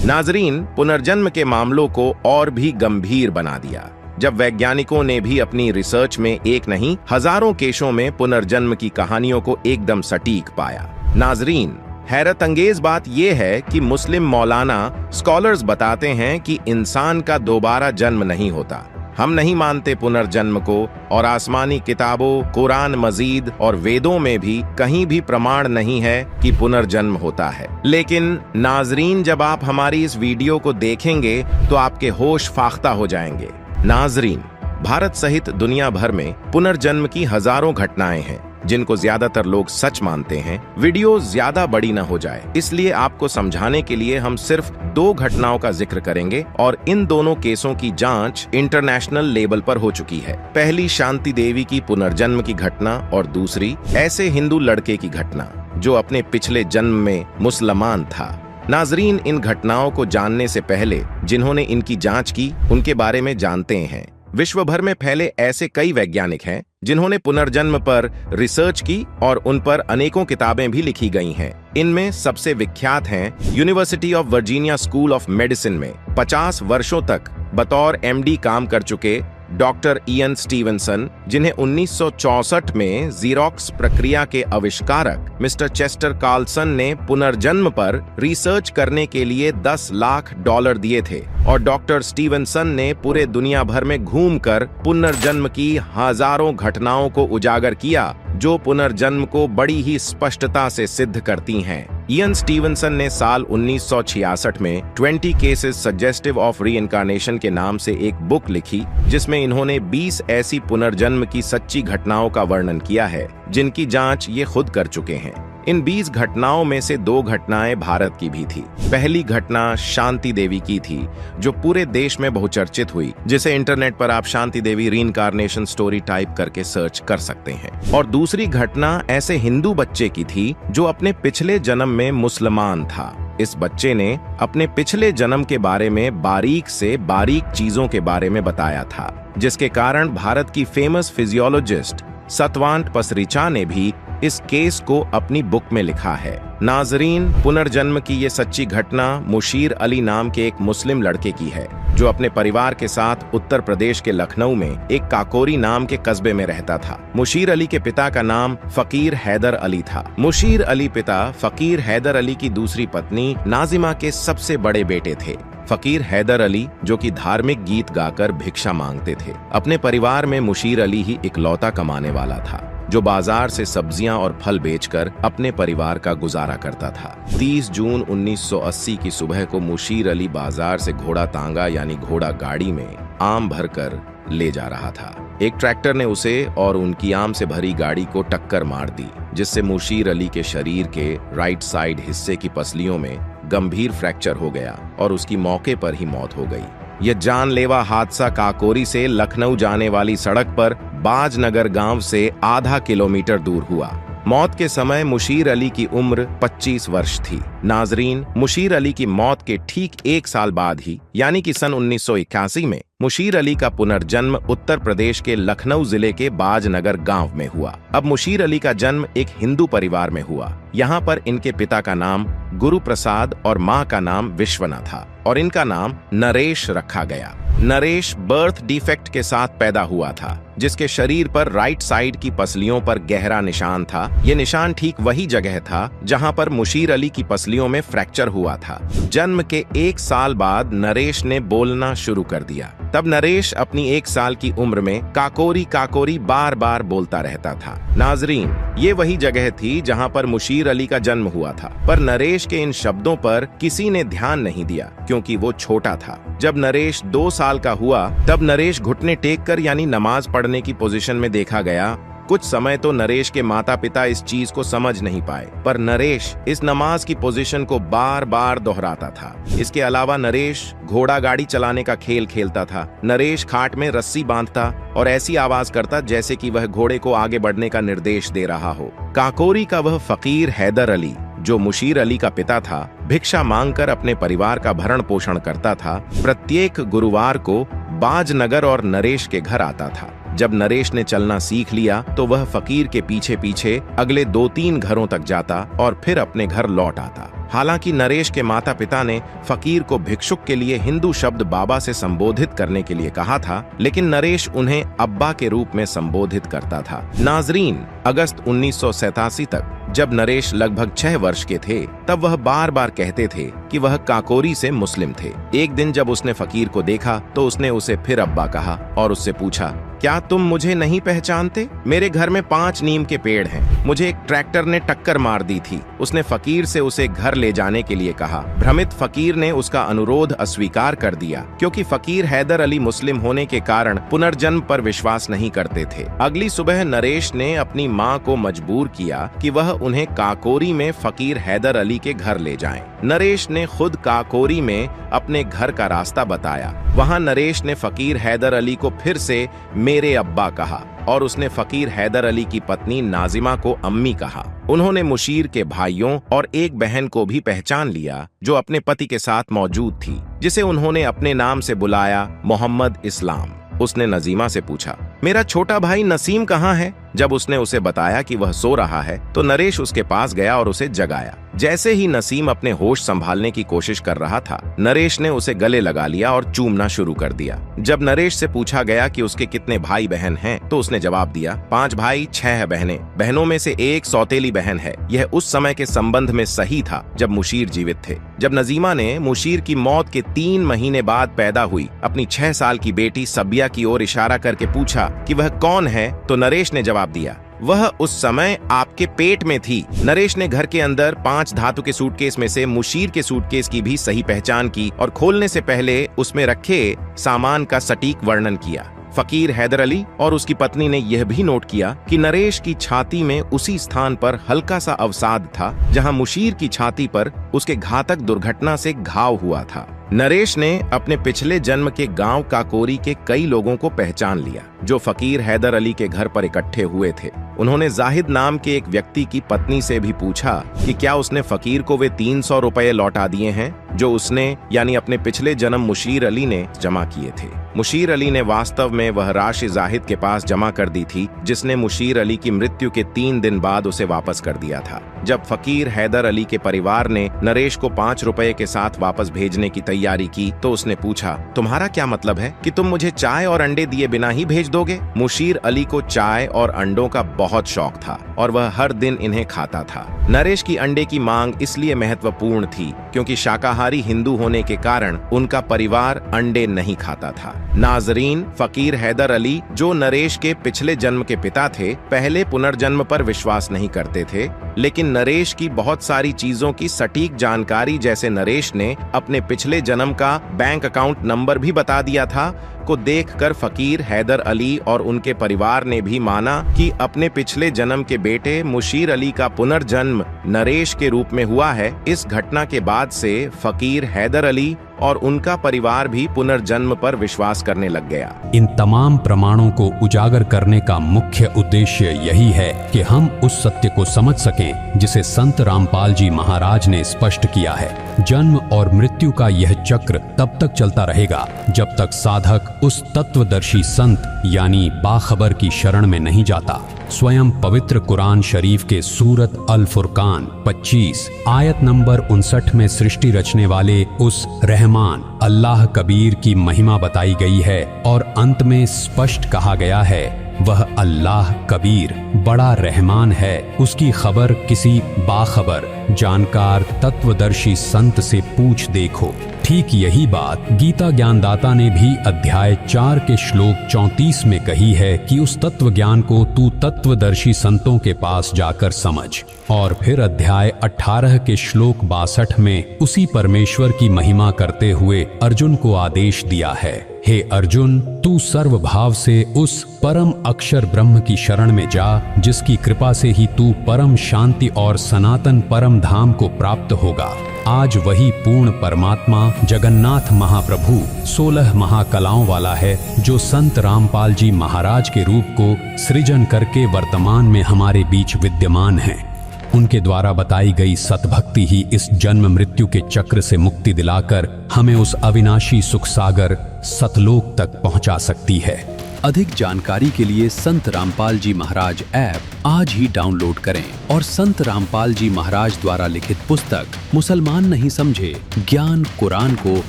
[SPEAKER 12] नाजरीन, पुनर्जन्म के मामलों को और भी गंभीर बना दिया जब वैज्ञानिकों ने भी अपनी रिसर्च में एक नहीं हजारों केसों में पुनर्जन्म की कहानियों को एकदम सटीक पाया। नाजरीन, हैरत अंगेज बात यह है कि मुस्लिम मौलाना स्कॉलर्स बताते हैं कि इंसान का दोबारा जन्म नहीं होता। हम नहीं मानते पुनर्जन्म को, और आसमानी किताबों, कुरान मजीद और वेदों में भी कहीं भी प्रमाण नहीं है कि पुनर्जन्म होता है। लेकिन नाजरीन, जब आप हमारी इस वीडियो को देखेंगे तो आपके होश फाख्ता हो जाएंगे। नाजरीन, भारत सहित दुनिया भर में पुनर्जन्म की हजारों घटनाएं हैं जिनको ज्यादातर लोग सच मानते हैं। वीडियो ज्यादा बड़ी न हो जाए, इसलिए आपको समझाने के लिए हम सिर्फ 2 घटनाओं का जिक्र करेंगे, और इन दोनों केसों की जांच इंटरनेशनल लेवल पर हो चुकी है। पहली शांति देवी की पुनर्जन्म की घटना, और दूसरी ऐसे हिंदू लड़के की घटना जो अपने पिछले जन्म में मुसलमान था। नाजरीन, इन घटनाओं को जानने से पहले जिन्होंने इनकी जांच की उनके बारे में जानते हैं। विश्व भर में फैले ऐसे कई वैज्ञानिक हैं जिन्होंने पुनर्जन्म पर रिसर्च की और उन पर अनेकों किताबें भी लिखी गई हैं। इनमें सबसे विख्यात हैं university of Virginia school of medicine में 50 वर्षों तक बतौर MD काम कर चुके डॉक्टर इयन स्टीवनसन, जिन्हें 1964 में जीरोक्स प्रक्रिया के आविष्कारक मिस्टर चेस्टर कार्लसन ने पुनर्जन्म पर रिसर्च करने के लिए $10 लाख दिए थे, और डॉक्टर स्टीवनसन ने पूरे दुनिया भर में घूमकर पुनर्जन्म की हजारों घटनाओं को उजागर किया जो पुनर्जन्म को बड़ी ही स्पष्टता से सिद्ध करती हैं। इयन स्टीवनसन ने साल 1966 में 20 केसेस सजेस्टिव ऑफ रीइंकार्नेशन के नाम से एक बुक लिखी, जिसमें इन्होंने 20 ऐसी पुनर्जन्म की सच्ची घटनाओं का वर्णन किया है जिनकी जांच ये खुद कर चुके हैं। इन 20 घटनाओं में से 2 घटनाएं भारत की भी थी। पहली घटना शांति देवी की थी, जो पूरे देश में बहुचर्चित हुई, जिसे इंटरनेट पर आप Shanti Devi reincarnation story type करके सर्च कर सकते हैं। और दूसरी घटना ऐसे हिंदू बच्चे की थी जो अपने पिछले जन्म में मुसलमान था। इस बच्चे ने अपने पिछले जन्म के बारे में बारीक से बारीक चीजों के बारे में बताया था, जिसके कारण भारत की फेमस फिजियोलॉजिस्ट सतवांत पसरिचा ने भी इस केस को अपनी बुक में लिखा है। नाजरीन, पुनर्जन्म की ये सच्ची घटना मुशीर अली नाम के एक मुस्लिम लड़के की है, जो अपने परिवार के साथ उत्तर प्रदेश के लखनऊ में एक काकोरी नाम के कस्बे में रहता था। मुशीर अली के पिता का नाम फकीर हैदर अली था। मुशीर अली पिता फकीर हैदर अली की दूसरी पत्नी नाजिमा के सबसे बड़े बेटे थे। फकीर हैदर अली, जो कि धार्मिक गीत गाकर भिक्षा मांगते थे। अपने परिवार में मुशीर अली ही इकलौता कमाने वाला था, जो बाजार से सब्जियां और फल बेचकर अपने परिवार का गुजारा करता था। 30 जून 1980 की सुबह को मुशीर अली बाजार से घोड़ा तांगा यानी घोड़ा गाड़ी में आम भरकर ले जा रहा था। एक ट्रैक्टर ने उसे और उनकी आम से भरी गाड़ी को टक्कर मार दी, जिससे मुशीर अली के शरीर के राइट साइड हिस्से की पसलियों में गंभीर फ्रैक्चर हो गया और उसकी मौके पर ही मौत हो गई। यह जानलेवा हादसा काकोरी से लखनऊ जाने वाली सड़क पर बाजनगर गांव से आधा किलोमीटर दूर हुआ। मौत के समय मुशीर अली की उम्र 25 वर्ष थी। नाजरीन, मुशीर अली की मौत के ठीक 1 साल बाद ही यानी कि सन 1981 में मुशीर अली का पुनर्जन्म उत्तर प्रदेश के लखनऊ जिले के बाजनगर गांव में हुआ। अब मुशीर अली का जन्म एक हिंदू परिवार में हुआ। यहाँ पर इनके पिता का नाम गुरु प्रसाद और माँ का नाम विश्वना था और इनका नाम नरेश रखा गया। नरेश बर्थ डिफेक्ट के साथ पैदा हुआ था, जिसके शरीर पर राइट साइड की पसलियों पर गहरा निशान था। ये निशान ठीक वही जगह था जहां पर मुशीर अली की पसलियों में फ्रैक्चर हुआ था। जन्म के 1 साल बाद नरेश ने बोलना शुरू कर दिया। तब नरेश अपनी 1 साल की उम्र में काकोरी काकोरी बार बार बोलता रहता था। नाजरीन, ये वही जगह थी जहां पर मुशीर अली का जन्म हुआ था, पर नरेश के इन शब्दों पर किसी ने ध्यान नहीं दिया क्योंकि वो छोटा था। जब नरेश 2 साल का हुआ, तब नरेश घुटने टेक कर यानी नमाज पढ़ने की पोजीशन में देखा गया। कुछ समय तो नरेश के माता पिता इस चीज को समझ नहीं पाए, पर नरेश इस नमाज की पोजीशन को बार बार दोहराता था। इसके अलावा नरेश घोड़ा गाड़ी चलाने का खेल खेलता था। नरेश खाट में रस्सी बांधता और ऐसी आवाज करता जैसे कि वह घोड़े को आगे बढ़ने का निर्देश दे रहा हो। काकोरी का वह फकीर हैदर अली, जो मुशीर अली का पिता था, भिक्षा मांगकर अपने परिवार का भरण पोषण करता था। प्रत्येक गुरुवार को बाजनगर और नरेश के घर आता था। जब नरेश ने चलना सीख लिया तो वह फकीर के पीछे पीछे अगले 2-3 घरों तक जाता और फिर अपने घर लौट आता। हालांकि नरेश के माता पिता ने फकीर को भिक्षुक के लिए हिंदू शब्द बाबा से संबोधित करने के लिए कहा था, लेकिन नरेश उन्हें अब्बा के रूप में संबोधित करता था। नाजरीन, अगस्त 1987 तक जब नरेश लगभग 6 वर्ष के थे, तब वह बार बार कहते थे कि वह काकोरी से मुस्लिम थे। एक दिन जब उसने फकीर को देखा तो उसने उसे फिर अब्बा कहा और उससे पूछा, क्या तुम मुझे नहीं पहचानते? मेरे घर में 5 नीम के पेड़ हैं। मुझे एक ट्रैक्टर ने टक्कर मार दी थी। उसने फकीर से उसे घर ले जाने के लिए कहा। भ्रमित फकीर ने उसका अनुरोध अस्वीकार कर दिया, क्योंकि फकीर हैदर अली मुस्लिम होने के कारण पुनर्जन्म पर विश्वास नहीं करते थे। अगली सुबह नरेश ने अपनी माँ को मजबूर किया कि वह उन्हें काकोरी में फकीर हैदर अली के घर ले जाएं। नरेश ने खुद काकोरी में अपने घर का रास्ता बताया। वहां नरेश ने फकीर हैदर अली को फिर से मेरे अब्बा कहा और उसने फकीर हैदर अली की पत्नी नाजिमा को अम्मी कहा। उन्होंने मुशीर के भाइयों और एक बहन को भी पहचान लिया जो अपने पति के साथ मौजूद थी, जिसे उन्होंने अपने नाम से बुलाया, मोहम्मद इस्लाम। उसने नजीमा से पूछा, मेरा छोटा भाई नसीम कहाँ है? जब उसने उसे बताया कि वह सो रहा है तो नरेश उसके पास गया और उसे जगाया। जैसे ही नसीम अपने होश संभालने की कोशिश कर रहा था, नरेश ने उसे गले लगा लिया और चूमना शुरू कर दिया। जब नरेश से पूछा गया कि उसके कितने भाई बहन हैं, तो उसने जवाब दिया, 5 भाई 6 बहनें। बहनों में से एक सौतेली बहन है। यह उस समय के संबंध में सही था जब मुशीर जीवित थे। जब नजीमा ने मुशीर की मौत के 3 महीने बाद पैदा हुई अपनी 6 साल की बेटी सबिया की ओर इशारा करके पूछा कि वह कौन है, तो नरेश ने जवाब दिया, वह उस समय आपके पेट में थी। नरेश ने घर के अंदर 5 धातु के सूटकेस में से मुशीर के सूटकेस की भी सही पहचान की और खोलने से पहले उसमें रखे सामान का सटीक वर्णन किया। फकीर हैदर अली और उसकी पत्नी ने यह भी नोट किया कि नरेश की छाती में उसी स्थान पर हल्का सा अवसाद था जहां मुशीर की छाती पर उसके घातक दुर्घटना से घाव हुआ था। नरेश ने अपने पिछले जन्म के गांव काकोरी के कई लोगों को पहचान लिया जो फकीर हैदर अली के घर पर इकट्ठे हुए थे। उन्होंने जाहिद नाम के एक व्यक्ति की पत्नी से भी पूछा कि क्या उसने फकीर को वे 300 रुपए लौटा दिए हैं जो उसने यानी अपने पिछले जन्म मुशीर अली ने जमा किए थे। मुशीर अली ने वास्तव में वह राशि जाहिद के पास जमा कर दी थी जिसने मुशीर अली की मृत्यु के 3 दिन बाद उसे वापस कर दिया था। जब फकीर हैदर अली के परिवार ने नरेश को 5 रुपए के साथ वापस भेजने की तैयारी की तो उसने पूछा, तुम्हारा क्या मतलब है कि तुम मुझे चाय और अंडे दिए बिना ही भेज दोगे? मुशीर अली को चाय और अंडों का बहुत शौक था और वह हर दिन इन्हें खाता था। नरेश की अंडे की मांग इसलिए महत्वपूर्ण थी क्योंकि शाकाहारी हिंदू होने के कारण उनका परिवार अंडे नहीं खाता था। नाजरीन, फकीर हैदर अली जो नरेश के पिछले जन्म के पिता थे, पहले पुनर्जन्म पर विश्वास नहीं करते थे, लेकिन नरेश की बहुत सारी चीजों की सटीक जानकारी जैसे नरेश ने अपने पिछले जन्म का बैंक अकाउंट नंबर भी बता दिया था को देखकर फकीर हैदर अली और उनके परिवार ने भी माना कि अपने पिछले जन्म के बेटे मुशीर अली का पुनर्जन्म नरेश के रूप में हुआ है। इस घटना के बाद से फकीर हैदर अली और उनका परिवार भी पुनर्जन्म पर विश्वास करने लग गया।
[SPEAKER 6] इन तमाम प्रमाणों को उजागर करने का मुख्य उद्देश्य यही है कि हम उस सत्य को समझ सकें जिसे संत रामपाल जी महाराज ने स्पष्ट किया है। जन्म और मृत्यु का यह चक्र तब तक चलता रहेगा जब तक साधक उस तत्वदर्शी संत यानी बाखबर की शरण में नहीं जाता। स्वयं पवित्र कुरान शरीफ के सूरत अल फुरकान 25 आयत नंबर 59 में सृष्टि रचने वाले उस रहमान अल्लाह कबीर की महिमा बताई गई है और अंत में स्पष्ट कहा गया है, वह अल्लाह कबीर बड़ा रहमान है। उसकी खबर किसी बाखबर जानकार तत्वदर्शी संत से पूछ देखो। ठीक यही बात गीता ज्ञानदाता ने भी अध्याय 4 के श्लोक 34 में कही है कि उस तत्व ज्ञान को तू तत्वदर्शी संतों के पास जाकर समझ। और फिर अध्याय 18 के श्लोक 62 में उसी परमेश्वर की महिमा करते हुए अर्जुन को आदेश दिया है, हे अर्जुन, तू सर्वभाव से उस परम अक्षर ब्रह्म की शरण में जा जिसकी कृपा से ही तू परम शांति और सनातन परम धाम को प्राप्त होगा। आज वही पूर्ण परमात्मा जगन्नाथ महाप्रभु 16 महाकलाओं वाला है जो संत रामपाल जी महाराज के रूप को सृजन करके वर्तमान में हमारे बीच विद्यमान हैं। उनके द्वारा बताई गई सतभक्ति ही इस जन्म मृत्यु के चक्र से मुक्ति दिलाकर हमें उस अविनाशी सुख सागर सतलोक तक पहुंचा सकती है।
[SPEAKER 4] अधिक जानकारी के लिए संत रामपाल जी महाराज ऐप आज ही डाउनलोड करें और संत रामपाल जी महाराज द्वारा लिखित पुस्तक मुसलमान नहीं समझे ज्ञान कुरान को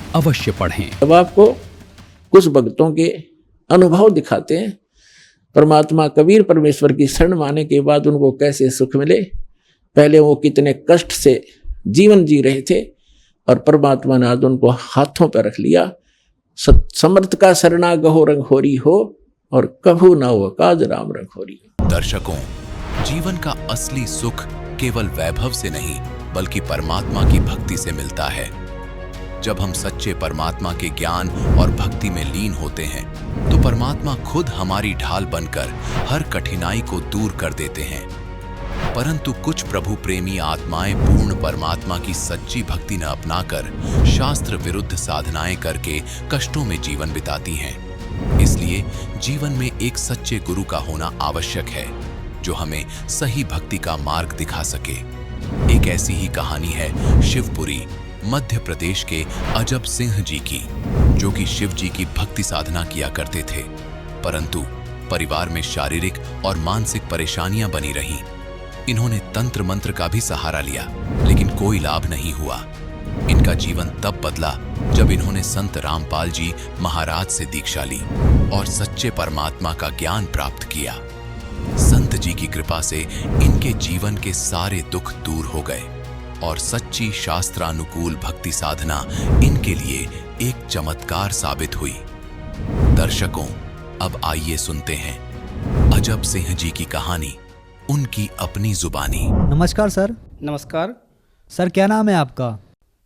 [SPEAKER 4] अवश्य पढ़ें।
[SPEAKER 1] अब आपको कुछ भक्तों के अनुभव दिखाते हैं। परमात्मा कबीर परमेश्वर की शरण माने के बाद उनको कैसे सुख मिले। पहले वो कितने कष्ट से जीवन जी रहे थे और परमात्मा ने आज उनको हाथों पर रख लिया। समर्थ का शरणा गहो रंगहोरी हो और कभू ना हो काज राम रंगहोरी।
[SPEAKER 13] दर्शकों, जीवन का असली सुख केवल वैभव से नहीं बल्कि परमात्मा की भक्ति से मिलता है। जब हम सच्चे परमात्मा के ज्ञान और भक्ति में लीन होते हैं तो परमात्मा खुद हमारी ढाल बनकर हर कठिनाई को दूर कर देते हैं। परंतु कुछ प्रभु प्रेमी आत्माएं पूर्ण परमात्मा की सच्ची भक्ति न अपनाकर शास्त्र विरुद्ध साधनाएं करके कष्टों में जीवन बिताती हैं। इसलिए जीवन में एक सच्चे गुरु का होना आवश्यक है जो हमें सही भक्ति का मार्ग दिखा सके। एक ऐसी ही कहानी है शिवपुरी मध्य प्रदेश के अजब सिंह जी की, जो कि शिव जी की भक्ति साधना किया करते थे, परंतु परिवार में शारीरिक और मानसिक परेशानियां बनी रहीं। इन्होंने तंत्र मंत्र का भी सहारा लिया लेकिन कोई लाभ नहीं हुआ। इनका जीवन तब बदला जब इन्होंने संत रामपाल जी महाराज से दीक्षा ली और सच्चे परमात्मा का ज्ञान प्राप्त किया। संत जी की कृपा से इनके जीवन के सारे दुख दूर हो गए और सच्ची शास्त्रानुकूल भक्ति साधना इनके लिए एक चमत्कार साबित हुई। दर्शकों, अब आइए सुनते हैं अजब सिंह जी की कहानी, उनकी अपनी जुबानी।
[SPEAKER 14] नमस्कार सर।
[SPEAKER 15] नमस्कार
[SPEAKER 14] सर, क्या नाम है आपका?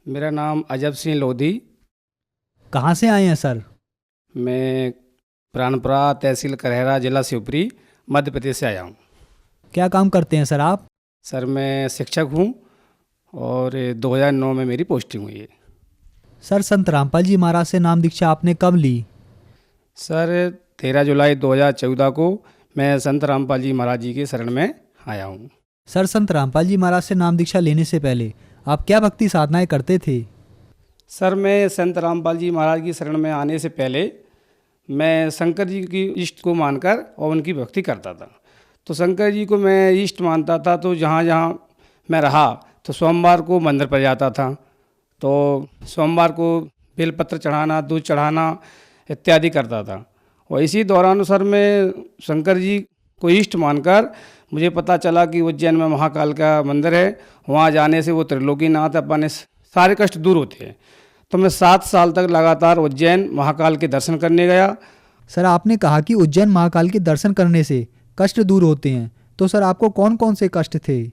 [SPEAKER 15] मेरा नाम अजब सिंह लोधी।
[SPEAKER 14] कहाँ से आए हैं सर?
[SPEAKER 15] मैं प्राणपुरा तहसील करहरा जिला शिवपुरी मध्य प्रदेश से आया हूँ।
[SPEAKER 14] क्या काम करते हैं सर आप?
[SPEAKER 15] सर मैं शिक्षक हूँ और 2009 में मेरी पोस्टिंग हुई है।
[SPEAKER 14] सर संत रामपाल जी महाराज से नाम दीक्षा आपने कब ली?
[SPEAKER 15] सर 13 जुलाई 2014 को मैं संत रामपाल जी महाराज जी के शरण में आया हूँ।
[SPEAKER 14] सर संत रामपाल जी महाराज से नाम दीक्षा लेने से पहले आप क्या भक्ति साधनाएं करते थे?
[SPEAKER 15] सर मैं संत रामपाल जी महाराज की शरण में आने से पहले मैं शंकर जी की इष्ट को मानकर और उनकी भक्ति करता था। तो शंकर जी को मैं इष्ट मानता था, तो जहाँ जहाँ मैं रहा तो सोमवार को मंदिर पर जाता था। तो सोमवार को बेलपत्र चढ़ाना, दूध चढ़ाना इत्यादि करता था। और इसी दौरान सर मैं शंकर जी को इष्ट मानकर मुझे पता चला कि उज्जैन में महाकाल का मंदिर है, वहाँ जाने से वो त्रिलोकीनाथ अपने सारे कष्ट दूर होते हैं। तो मैं 7 साल तक लगातार उज्जैन महाकाल के दर्शन करने गया।
[SPEAKER 14] सर आपने कहा कि उज्जैन महाकाल के दर्शन करने से कष्ट दूर होते हैं, तो सर आपको कौन कौन से कष्ट थे?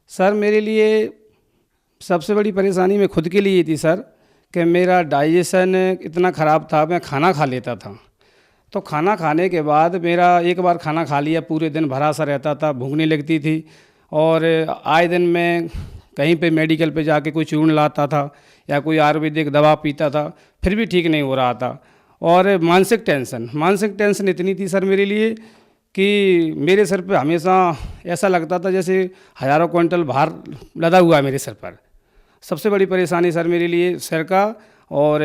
[SPEAKER 15] सर मेरे लिए सबसे बड़ी परेशानी मैं खुद के लिए थी सर, कि मेरा डाइजेशन इतना ख़राब था। मैं खाना खा लेता था, तो खाना खाने के बाद मेरा एक बार खाना खा लिया पूरे दिन भरा सा रहता था, भूख नहीं लगती थी। और आए दिन मैं कहीं पे मेडिकल पे जाके कोई चूर्ण लाता था या कोई आयुर्वेदिक दवा पीता था, फिर भी ठीक नहीं हो रहा था। और मानसिक टेंशन इतनी थी सर मेरे लिए कि मेरे सर पे हमेशा ऐसा लगता था जैसे हज़ारों क्विंटल भार लदा हुआ है मेरे सर पर। सबसे बड़ी परेशानी सर मेरे लिए सिर का और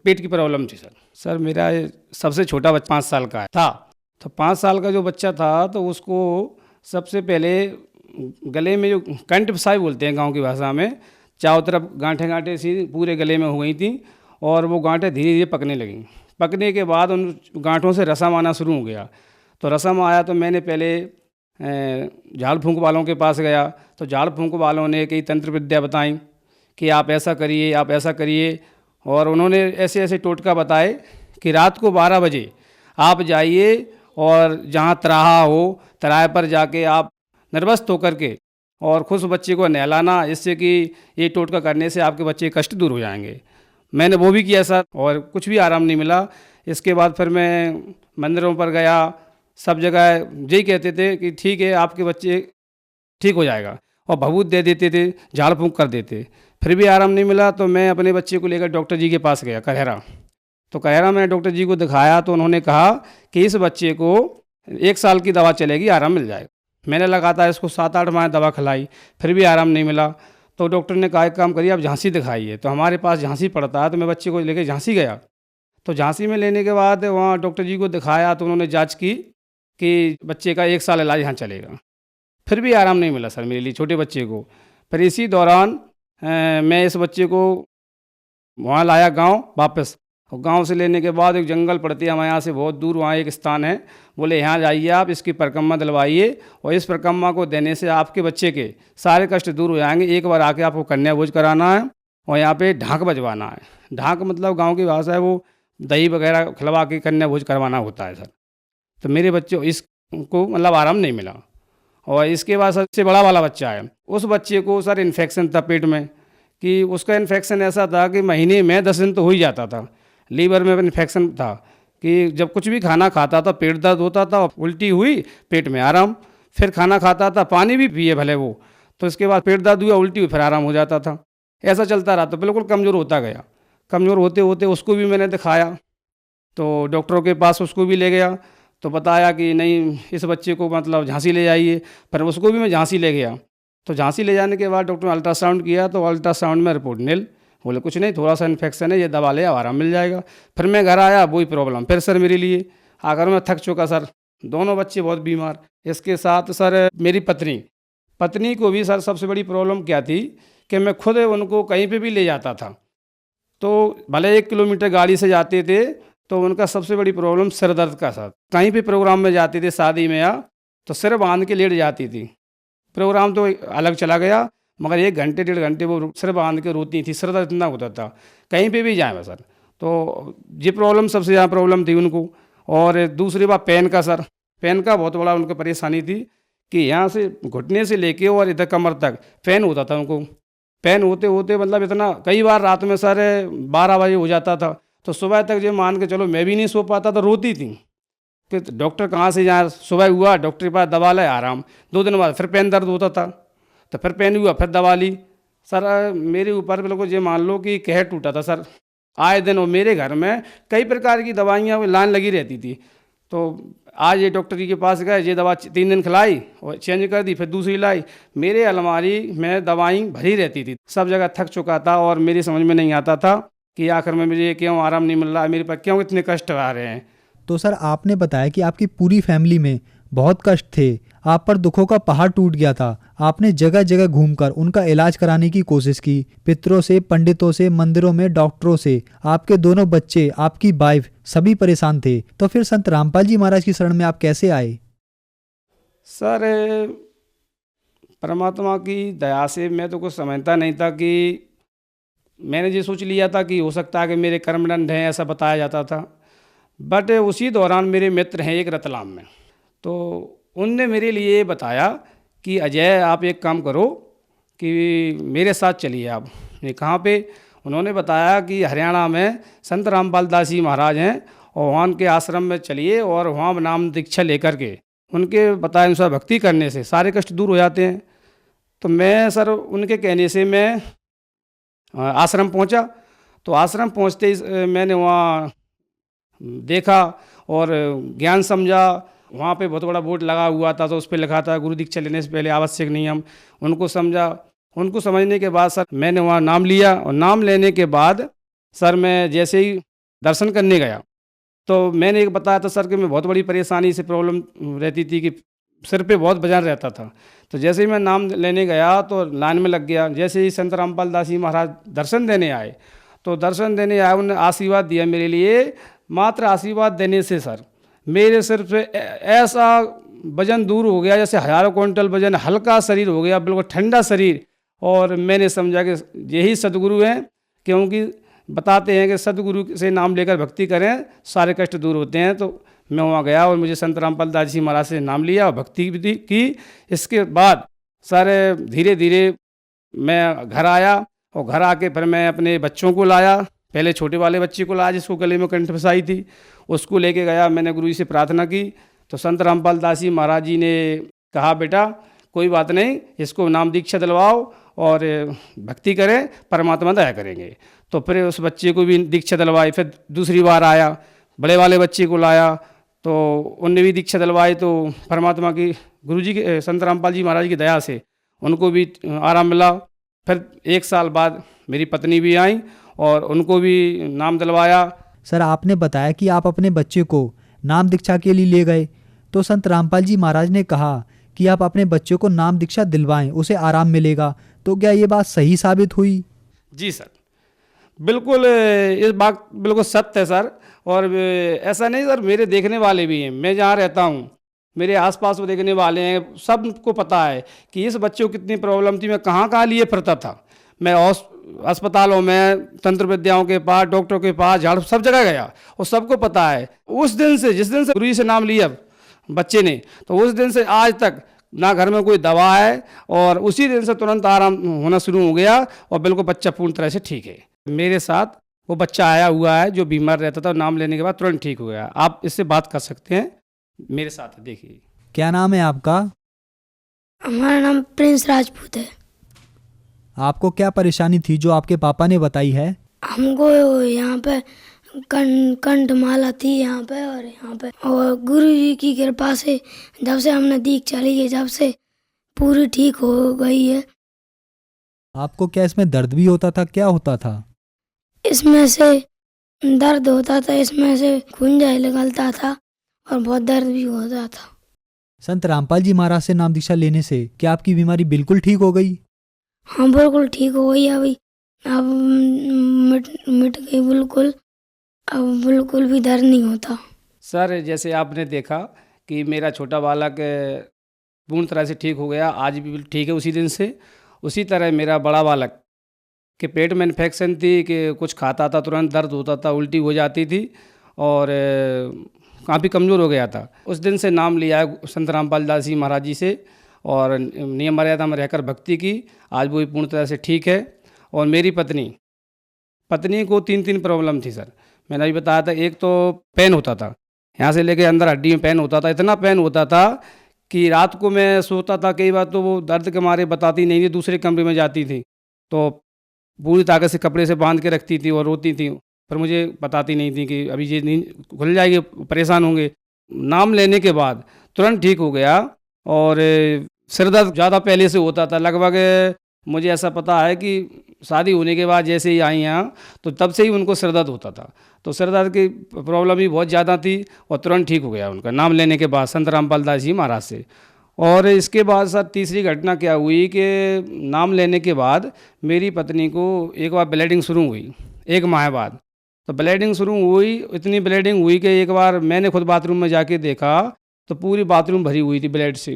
[SPEAKER 15] पेट की प्रॉब्लम थी सर मेरा सबसे छोटा बच्चा 5 साल का था। तो 5 साल का जो बच्चा था तो उसको सबसे पहले गले में जो कंठ फसाई बोलते हैं गांव की भाषा में, चारों तरफ गांठें सी पूरे गले में हो गई थी और वो गांठें धीरे धीरे पकने लगीं। पकने के बाद उन गांठों से रसम आना शुरू हो गया। तो रसम आया तो मैंने पहले झाड़ फूंक वालों के पास गया। तो झाड़ फूंक वालों ने कई तंत्र विद्या बताई कि आप ऐसा करिए, आप ऐसा करिए। और उन्होंने ऐसे ऐसे टोटका बताए कि रात को 12 बजे आप जाइए और जहाँ तराहा हो तराहे पर जाके आप निर्वस्त होकर के और खुश बच्चे को नहलाना, इससे कि ये टोटका करने से आपके बच्चे के कष्ट दूर हो जाएंगे। मैंने वो भी किया सर और कुछ भी आराम नहीं मिला। इसके बाद फिर मैं मंदिरों पर गया, सब जगह यही कहते थे कि ठीक है आपके बच्चे ठीक हो जाएगा, और भभूत दे देते थे, झाड़ फूंक कर देते, फिर भी आराम नहीं मिला। तो मैं अपने बच्चे को लेकर डॉक्टर जी के पास गया करहरा। तो करहरा मैंने डॉक्टर जी को दिखाया तो उन्होंने कहा कि इस बच्चे को 1 साल की दवा चलेगी, आराम मिल जाएगा। मैंने लगातार इसको 7-8 माह दवा खिलाई, फिर भी आराम नहीं मिला। तो डॉक्टर ने कहा एक काम करिए आप झांसी दिखाइए। तो हमारे पास झांसी पड़ता है, तो मैं बच्चे को लेकर झांसी गया। तो झांसी में लेने के बाद वहाँ डॉक्टर जी को दिखाया तो उन्होंने जाँच की कि बच्चे का 1 साल इलाज यहाँ चलेगा। फिर भी आराम नहीं मिला सर मेरे लिए, छोटे बच्चे को। फिर इसी दौरान मैं इस बच्चे को वहाँ लाया गांव वापस, और गांव से लेने के बाद एक जंगल पड़ती है हमारे यहाँ से बहुत दूर, वहाँ एक स्थान है, बोले यहाँ जाइए आप, इसकी परिक्रमा दिलवाइए और इस परिक्रमा को देने से आपके बच्चे के सारे कष्ट दूर हो जाएंगे। एक बार आके आपको कन्या भोज कराना है और यहाँ पे ढाक बजवाना है। ढाक मतलब गाँव की भाषा है, वो दही वगैरह खिलवा के कन्या भोज करवाना होता है सर। तो मेरे बच्चे इसको मतलब आराम नहीं मिला। और इसके बाद सबसे बड़ा वाला बच्चा है, उस बच्चे को सर इन्फेक्शन था पेट में, कि उसका इन्फेक्शन ऐसा था कि महीने में 10 दिन तो हो ही जाता था। लीवर में इन्फेक्शन था कि जब कुछ भी खाना खाता था पेट दर्द होता था, उल्टी हुई पेट में आराम, फिर खाना खाता था पानी भी पिए भले वो, तो इसके बाद पेट दर्द हुआ, उल्टी हुई, फिर आराम हो जाता था। ऐसा चलता रहा तो बिल्कुल कमज़ोर होता गया। कमज़ोर होते होते उसको भी मैंने दिखाया, तो डॉक्टरों के पास उसको भी ले गया। तो बताया कि नहीं इस बच्चे को मतलब झांसी ले जाइए, पर उसको भी मैं झांसी ले गया। तो झांसी ले जाने के बाद डॉक्टर ने अल्ट्रासाउंड किया, तो अल्ट्रासाउंड में रिपोर्ट नील, बोले कुछ नहीं, थोड़ा सा इन्फेक्शन है, ये दवा ले आराम मिल जाएगा। फिर मैं घर आया, वही प्रॉब्लम फिर सर मेरे लिए। आकर मैं थक चुका सर, दोनों बच्चे बहुत बीमार। इसके साथ सर मेरी पत्नी को भी सर सबसे बड़ी प्रॉब्लम क्या थी कि मैं खुद उनको कहीं पर भी ले जाता था, तो भले 1 किलोमीटर गाड़ी से जाते थे, तो उनका सबसे बड़ी प्रॉब्लम सिर दर्द का साथ। कहीं भी प्रोग्राम में जाते थे शादी में या, तो सिर बांध के लेट जाती थी। प्रोग्राम तो अलग चला गया, मगर 1 घंटे 1.5 घंटे वो सिर बांध के रोती थी, सिर दर्द इतना होता था कहीं पे भी जाए सर। तो ये प्रॉब्लम सबसे ज़्यादा प्रॉब्लम थी उनको। और दूसरी बात पेन का सर, पेन का बहुत बड़ा उनको परेशानी थी कि यहाँ से घुटने से लेके और इधर कमर तक पेन होता था उनको। पेन होते होते मतलब इतना, कई बार रात में सर 12 बजे हो जाता था, तो सुबह तक जो मान के चलो मैं भी नहीं सो पाता, तो रोती थी कि डॉक्टर कहाँ से जाए। सुबह हुआ डॉक्टर के पास दवा लाए, आराम। 2 दिन बाद फिर पेन दर्द होता था, तो फिर पेन हुआ, फिर दवा ली। सर मेरे ऊपर बिल्कुल ये मान लो कि कहर टूटा था सर। आए दिन और मेरे घर में कई प्रकार की दवाइयाँ लाइन लगी रहती थी। तो आज ये डॉक्टर जी के पास गए, ये दवा 3 दिन खिलाई और चेंज कर दी, फिर दूसरी लाई। मेरे अलमारी में दवाई भरी रहती थी, सब जगह थक चुका था और मेरी समझ में नहीं आता था कि आखिर में मुझे क्यों आराम नहीं मिल रहा है, मेरे पर क्यों इतने कष्ट आ रहे हैं।
[SPEAKER 14] तो सर आपने बताया कि आपकी पूरी फैमिली में बहुत कष्ट थे, आप पर दुखों का पहाड़ टूट गया था। आपने जगह जगह घूमकर उनका इलाज कराने की कोशिश की, पितरों से, पंडितों से, मंदिरों में, डॉक्टरों से। आपके दोनों बच्चे, आपकी वाइफ, सभी परेशान थे। तो फिर संत रामपाल जी महाराज की शरण में आप कैसे आए?
[SPEAKER 15] सर परमात्मा की दया से मैं तो कुछ समझता नहीं था कि मैंने ये सोच लिया था कि हो सकता है कि मेरे कर्मदंड हैं, ऐसा बताया जाता था। बट उसी दौरान मेरे मित्र हैं एक रतलाम में, तो उनने मेरे लिए बताया कि अजय आप एक काम करो कि मेरे साथ चलिए आप। ये कहाँ पे? उन्होंने बताया कि हरियाणा में संत रामपाल दास जी महाराज हैं और वहाँ उनके आश्रम में चलिए और वहाँ नाम दीक्षा लेकर के उनके बताए अनुसार भक्ति करने से सारे कष्ट दूर हो जाते हैं। तो मैं सर उनके कहने से मैं आश्रम पहुँचा। तो आश्रम पहुँचते ही मैंने वहाँ देखा और ज्ञान समझा। वहाँ पे बहुत बड़ा बोर्ड लगा हुआ था, तो उस पर लिखा था गुरु दीक्षा लेने से पहले आवश्यक नियम। उनको समझा, उनको समझने के बाद सर मैंने वहाँ नाम लिया और नाम लेने के बाद सर मैं जैसे ही दर्शन करने गया तो मैंने एक बताया था सर कि मैं बहुत बड़ी परेशानी से प्रॉब्लम रहती थी कि सिर पे बहुत वजन रहता था। तो जैसे ही मैं नाम लेने गया तो लाइन में लग गया। जैसे ही संत रामपाल दास जी महाराज दर्शन देने आए, तो दर्शन देने आए, उन्होंने आशीर्वाद दिया मेरे लिए। मात्र आशीर्वाद देने से सर मेरे सिर पे ऐसा वजन दूर हो गया जैसे 1000 क्विंटल वजन, हल्का शरीर हो गया, बिल्कुल ठंडा शरीर। और मैंने समझा कि यही सदगुरु हैं, क्योंकि बताते हैं कि सदगुरु से नाम लेकर भक्ति करें सारे कष्ट दूर होते हैं। तो मैं वहाँ गया और मुझे संत रामपाल दास जी महाराज से नाम लिया और भक्ति भी की। इसके बाद सर धीरे धीरे मैं घर आया और घर आके फिर मैं अपने बच्चों को लाया। पहले छोटे वाले बच्चे को लाया जिसको गले में कंठ फंसाई थी, उसको लेके गया। मैंने गुरु जी से प्रार्थना की तो संत रामपाल दास जी महाराज जी ने कहा, बेटा कोई बात नहीं, इसको नाम दीक्षा दिलवाओ और भक्ति करें, परमात्मा दया करेंगे। तो फिर उस बच्चे को भी दीक्षा दिलवाई। फिर दूसरी बार आया, बड़े वाले बच्चे को लाया तो उनने भी दीक्षा दिलवाई। तो परमात्मा की, गुरु जी के, संत रामपाल जी महाराज की दया से उनको भी आराम मिला। फिर 1 साल बाद मेरी पत्नी भी आई और उनको भी नाम दिलवाया।
[SPEAKER 14] सर आपने बताया कि आप अपने बच्चे को नाम दीक्षा के लिए ले गए, तो संत रामपाल जी महाराज ने कहा कि आप अपने बच्चे को नाम दीक्षा दिलवाएं, उसे आराम मिलेगा। तो क्या ये बात सही साबित हुई?
[SPEAKER 15] जी सर, बिल्कुल इस बात बिल्कुल सत्य है सर। और ऐसा नहीं सर, मेरे देखने वाले भी हैं, मैं जहाँ रहता हूँ मेरे आसपास वो देखने वाले हैं, सबको पता है कि इस बच्चे को कितनी प्रॉब्लम थी। मैं कहाँ कहाँ लिए फिरता था, मैं अस्पतालों में, तंत्र विद्याओं के पास, डॉक्टरों के पास, झाड़, सब जगह गया और सबको पता है। उस दिन से, जिस दिन से गुरु जी से नाम लिया बच्चे ने, तो उस दिन से आज तक ना घर में कोई दवा है और उसी दिन से तुरंत आराम होना शुरू हो गया और बिल्कुल बच्चा पूर्ण तरह से ठीक है। मेरे साथ वो बच्चा आया हुआ है जो बीमार रहता था, नाम लेने के बाद तुरंत ठीक हो गया। आप इससे बात कर सकते हैं, मेरे साथ देखिए।
[SPEAKER 14] क्या नाम है आपका?
[SPEAKER 8] हमारा नाम प्रिंस राजपूत है।
[SPEAKER 14] आपको क्या परेशानी थी जो आपके पापा ने बताई है?
[SPEAKER 8] हमको यहाँ पे कंठमाला थी यहाँ पे और यहाँ पे, और गुरु जी की कृपा से जब से हमने दीक्षा ली है, जब से पूरी ठीक हो गई है।
[SPEAKER 14] आपको क्या इसमें दर्द भी होता था? क्या होता था?
[SPEAKER 8] इसमें से दर्द होता था, इसमें से खून निकलता था और बहुत दर्द भी होता था।
[SPEAKER 14] संत रामपाल जी महाराज से नाम दीक्षा लेने से क्या आपकी बीमारी बिल्कुल ठीक हो गई?
[SPEAKER 8] हाँ बिल्कुल ठीक हो गई। अभी अब मिट गई बिल्कुल, अब बिल्कुल भी दर्द नहीं होता।
[SPEAKER 15] सर जैसे आपने देखा कि मेरा छोटा बालक पूर्ण तरह से ठीक हो गया, आज भी ठीक है उसी दिन से। उसी तरह मेरा बड़ा बालक के पेट में इन्फेक्शन थी कि कुछ खाता था तुरंत दर्द होता था, उल्टी हो जाती थी और काफ़ी कमज़ोर हो गया था। उस दिन से नाम लिया है संत रामपाल दास जी महाराज जी से और नियम मर्यादा में रहकर भक्ति की। आज वो भी पूर्ण तरह से ठीक है। और मेरी पत्नी को 3 प्रॉब्लम थी सर। मैंने अभी बताया था, एक तो पेन होता था, यहाँ से लेके अंदर हड्डी में पेन होता था, इतना पेन होता था कि रात को मैं सोता था कई बार तो वो दर्द के मारे बताती नहीं थी, दूसरे कमरे में जाती थी तो पूरी ताकत से कपड़े से बांध के रखती थी और रोती थी, पर मुझे बताती नहीं थी कि अभी ये नींद खुल जाएगी, परेशान होंगे। नाम लेने के बाद तुरंत ठीक हो गया। और सिर दर्द ज़्यादा पहले से होता था, लगभग मुझे ऐसा पता है कि शादी होने के बाद जैसे ही आई यहाँ तो तब से ही उनको सिर दर्द होता था, तो सिर दर्द की प्रॉब्लम भी बहुत ज़्यादा थी और तुरंत ठीक हो गया उनका नाम लेने के बाद संत रामपाल दास जी महाराज से। और इसके बाद सर तीसरी घटना क्या हुई कि नाम लेने के बाद मेरी पत्नी को एक बार ब्लीडिंग शुरू हुई 1 माह बाद। तो ब्लीडिंग शुरू हुई, इतनी ब्लीडिंग हुई कि एक बार मैंने खुद बाथरूम में जाके देखा तो पूरी बाथरूम भरी हुई थी ब्लड से,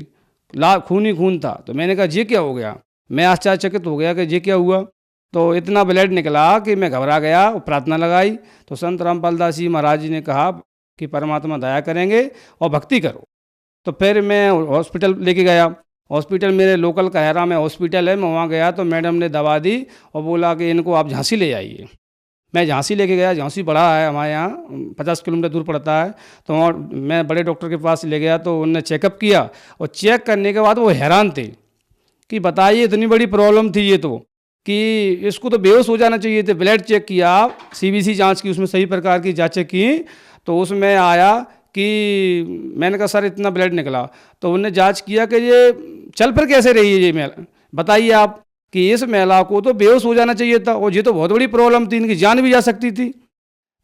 [SPEAKER 15] खून ही खून था। तो मैंने कहा ये क्या हो गया, मैं आश्चर्यचकित हो गया कि ये क्या हुआ। तो इतना ब्लड निकला कि मैं घबरा गया और प्रार्थना लगाई तो संत रामपाल दास जी महाराज जी ने कहा कि परमात्मा दया करेंगे और भक्ति करो। तो फिर मैं हॉस्पिटल लेके गया, हॉस्पिटल मेरे लोकल कहरा में हॉस्पिटल है, मैं वहाँ गया तो मैडम ने दवा दी और बोला कि इनको आप झांसी ले आइए। मैं झांसी लेके गया, झांसी बड़ा है हमारे यहाँ 50 किलोमीटर दूर पड़ता है। तो वहाँ मैं बड़े डॉक्टर के पास ले गया तो उन्होंने चेकअप किया और चेक करने के बाद वो हैरान थे कि बताइए इतनी बड़ी प्रॉब्लम थी ये तो कि इसको तो बेहोश हो जाना चाहिए थे। ब्लड चेक किया, CBC जांच की, उसमें सही प्रकार की जांचें की तो उसमें आया कि मैंने कहा सर इतना ब्लड निकला, तो उन्होंने जांच किया कि ये चल फिर कैसे रही है ये महिला, बताइए आप कि इस महिला को तो बेहोश हो जाना चाहिए था और ये तो बहुत बड़ी प्रॉब्लम थी, इनकी जान भी जा सकती थी।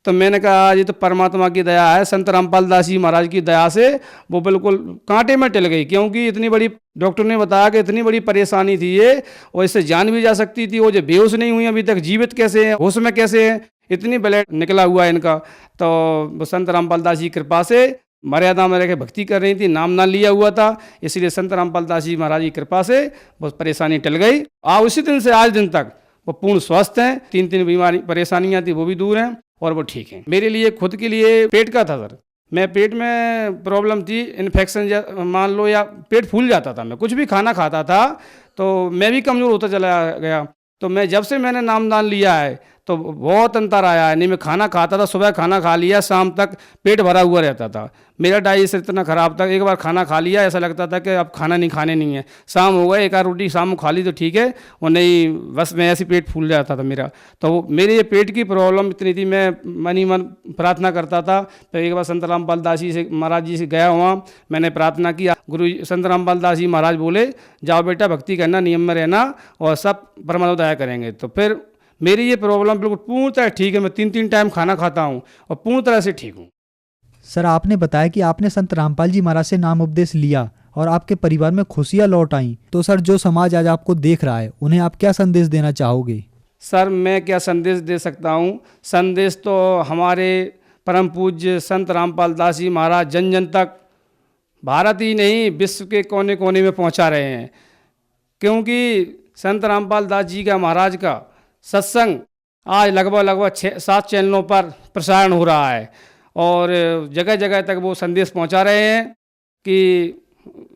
[SPEAKER 15] तो मैंने कहा ये तो परमात्मा की दया है, संत रामपाल दास जी महाराज की दया से वो बिल्कुल कांटे में टल गई, क्योंकि इतनी बड़ी डॉक्टर ने बताया कि इतनी बड़ी परेशानी थी ये और इससे जान भी जा सकती थी। वो जो बेहोश नहीं हुई अभी तक, जीवित कैसे हैं, होश में कैसे हैं, इतनी ब्लड निकला हुआ है इनका। तो संत रामपाल दास जी कृपा से मर्यादा में रह के भक्ति कर रही थी, नाम ना लिया हुआ था, इसलिए संत रामपाल दास जी महाराज की कृपा से बहुत परेशानी टल गई। उसी दिन से आज दिन तक वो पूर्ण स्वस्थ हैं, 3 बीमारी परेशानियां थी वो भी दूर हैं और वो ठीक हैं। मेरे लिए खुद के लिए पेट का था सर, मैं पेट में प्रॉब्लम थी, इन्फेक्शन मान लो या पेट फूल जाता था, मैं कुछ भी खाना खाता था तो मैं भी कमज़ोर होता चला गया। तो मैं जब से मैंने नामदान लिया है तो बहुत अंतर आया है। नहीं मैं खाना खाता था, सुबह खाना खा लिया, शाम तक पेट भरा हुआ रहता था, मेरा डाइजेशन इतना ख़राब था, एक बार खाना खा लिया ऐसा लगता था कि अब खाना नहीं खाने नहीं है, शाम हो गए 1 आध रोटी शाम को खा ली तो ठीक है, और नहीं बस मैं ऐसे पेट फूल जाता था मेरा। तो मेरे ये पेट की प्रॉब्लम इतनी थी, मैं मन ही मन प्रार्थना करता था। तो एक बार संत रामपाल दास जी से महाराज जी से गया, वहाँ मैंने प्रार्थना किया, गुरु संत रामपाल दास जी महाराज बोले जाओ बेटा भक्ति करना, नियम में रहना और सब परमात्मा दया करेंगे। तो फिर मेरी ये प्रॉब्लम बिल्कुल पूर्ण तरह ठीक है, मैं 3 टाइम खाना खाता हूँ और पूर्ण तरह से ठीक हूँ।
[SPEAKER 14] सर आपने बताया कि आपने संत रामपाल जी महाराज से नाम उपदेश लिया और आपके परिवार में खुशियाँ लौट आईं, तो सर जो समाज आज आपको देख रहा है उन्हें आप क्या संदेश देना चाहोगे?
[SPEAKER 15] सर मैं क्या संदेश दे सकता हूँ, संदेश तो हमारे परम पूज्य संत रामपाल दास जी महाराज जन जन तक, भारत ही नहीं विश्व के कोने कोने में पहुँचा रहे हैं। क्योंकि संत रामपाल दास जी का महाराज का सत्संग आज लगभग 6-7 चैनलों पर प्रसारण हो रहा है और जगह जगह तक वो संदेश पहुंचा रहे हैं कि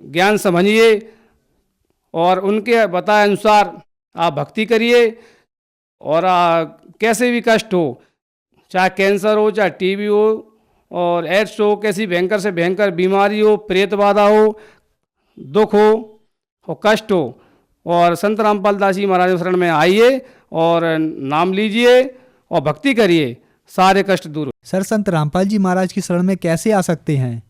[SPEAKER 15] ज्ञान समझिए और उनके बताए अनुसार आप भक्ति करिए और कैसे भी कष्ट हो, चाहे कैंसर हो, चाहे टीबी हो और एड्स हो, कैसी भयंकर से भयंकर बीमारी हो, प्रेत बाधा हो, दुख हो और कष्ट हो, और संत रामपाल दास जी महाराज शरण में आइए और नाम लीजिए और भक्ति करिए, सारे कष्ट दूर हो।
[SPEAKER 14] सर संत रामपाल जी महाराज की शरण में कैसे आ सकते हैं?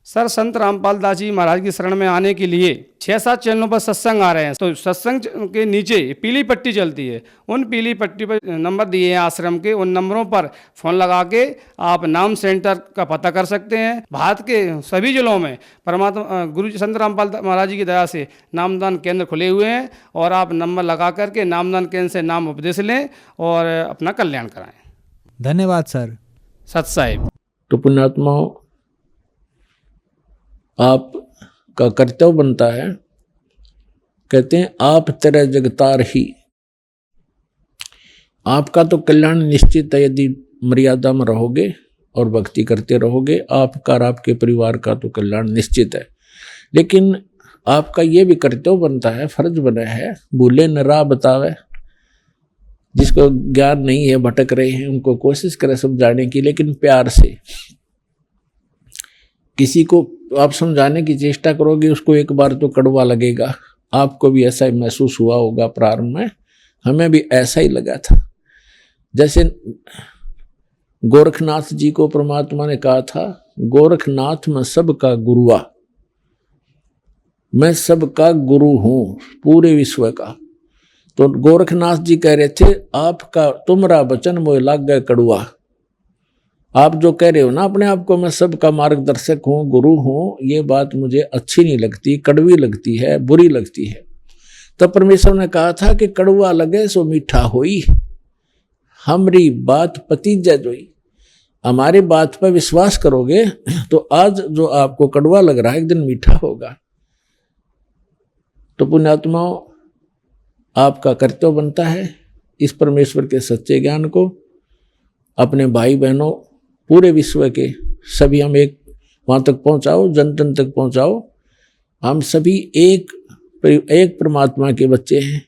[SPEAKER 15] सर संत रामपाल दास जी महाराज की शरण में आने के लिए 6-7 चैनलों पर सत्संग आ रहे हैं। तो सत्संग के नीचे पीली पट्टी चलती है, उन पीली पट्टी पर नंबर दिए हैं आश्रम के, उन नंबरों पर फ़ोन लगा के आप नाम सेंटर का पता कर सकते हैं। भारत के सभी जिलों में परमात्मा गुरु संत रामपाल महाराज जी की दया से नामदान केंद्र खुले हुए हैं और आप नंबर लगा करके नामदान केंद्र से नाम उपदेश लें और अपना कल्याण कराएँ।
[SPEAKER 14] धन्यवाद सर।
[SPEAKER 15] सत साहिब।
[SPEAKER 1] तो पुण्यात्माओं, आपका कर्तव्य बनता है, कहते हैं आप तेरा जगतार ही, आपका तो कल्याण निश्चित है यदि मर्यादा में रहोगे और भक्ति करते रहोगे, आपका और आपके परिवार का तो कल्याण निश्चित है। लेकिन आपका ये भी कर्तव्य बनता है, फर्ज बना है, भूले न राह बतावे, जिसको ज्ञान नहीं है, भटक रहे हैं, उनको कोशिश करें समझाने की, लेकिन प्यार से। किसी को आप समझाने की चेष्टा करोगे, उसको एक बार तो कड़वा लगेगा। आपको भी ऐसा ही महसूस हुआ होगा प्रारंभ में, हमें भी ऐसा ही लगा था। जैसे गोरखनाथ जी को परमात्मा ने कहा था, गोरखनाथ मैं सबका गुरुआ, मैं सबका गुरु हूं पूरे विश्व का। तो गोरखनाथ जी कह रहे थे, आपका तुम्हारा वचन मोह लाग गए कड़ुआ। आप जो कह रहे हो ना अपने आप को, मैं सबका मार्गदर्शक हूं, गुरु हूं, ये बात मुझे अच्छी नहीं लगती, कड़वी लगती है, बुरी लगती है। तब परमेश्वर ने कहा था कि कड़वा लगे सो मीठा होई, हमरी बात पतीजा जोई। हमारी बात पर विश्वास करोगे तो आज जो आपको कड़वा लग रहा है एक दिन मीठा होगा। तो पुण्यात्माओं, आपका कर्तव्य बनता है इस परमेश्वर के सच्चे ज्ञान को अपने भाई बहनों पूरे विश्व के सभी हम एक वहाँ तक पहुँचाओ, जन जन तक पहुँचाओ। हम सभी एक परमात्मा के बच्चे हैं।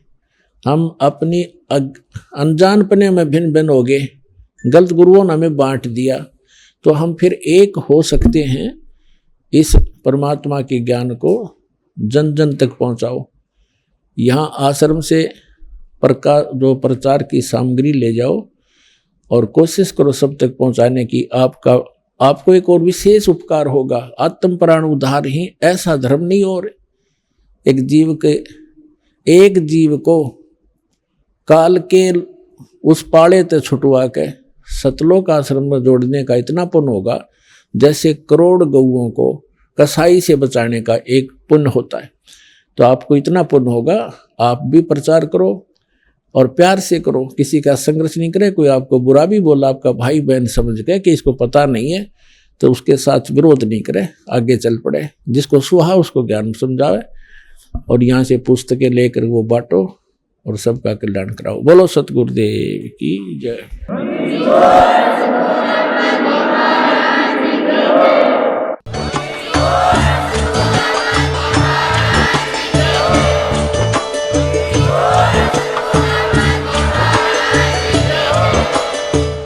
[SPEAKER 1] हम अपनी अनजानपने में भिन्न भिन्न हो गए, गलत गुरुओं ने हमें बांट दिया, तो हम फिर एक हो सकते हैं। इस परमात्मा के ज्ञान को जन जन तक पहुँचाओ। यहाँ आश्रम से जो प्रचार की सामग्री ले जाओ और कोशिश करो सब तक पहुँचाने की। आपको एक और विशेष उपकार होगा। आत्म प्राण उद्धार ही ऐसा धर्म नहीं और एक जीव को काल के उस पाड़े ते छुटवा के सतलोक आश्रम में जोड़ने का इतना पुण्य होगा जैसे करोड़ गऊओं को कसाई से बचाने का एक पुण्य होता है। तो आपको इतना पुण्य होगा। आप भी प्रचार करो और प्यार से करो, किसी का संघर्ष नहीं करे। कोई आपको बुरा भी बोला, आपका भाई बहन समझ के कि इसको पता नहीं है, तो उसके साथ विरोध नहीं करे, आगे चल पड़े। जिसको सुहा उसको ज्ञान समझावे और यहाँ से पुस्तकें लेकर वो बांटो और सबका कल्याण कराओ। बोलो सतगुरुदेव की जय।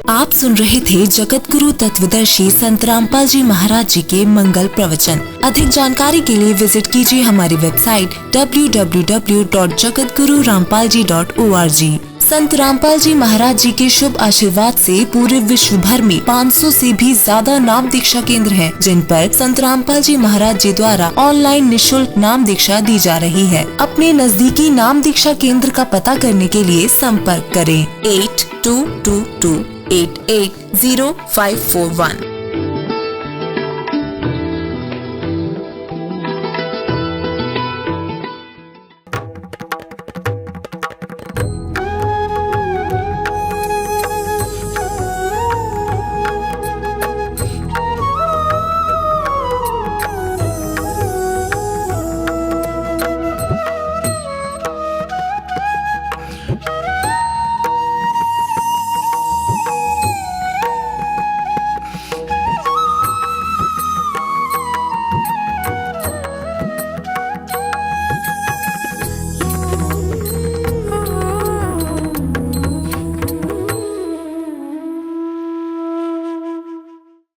[SPEAKER 16] आप सुन रहे थे जगत गुरु तत्वदर्शी संत रामपाल जी महाराज जी के मंगल प्रवचन। अधिक जानकारी के लिए विजिट कीजिए हमारी वेबसाइट www.jagatgururampalji.org। संत रामपाल जी महाराज जी के शुभ आशीर्वाद से पूरे विश्व भर में 500 से भी ज्यादा नाम दीक्षा केंद्र हैं, जिन पर संत रामपाल जी महाराज जी द्वारा ऑनलाइन निशुल्क नाम दीक्षा दी जा रही है। अपने नजदीकी नाम दीक्षा केंद्र का पता करने के लिए संपर्क करें 8222880541।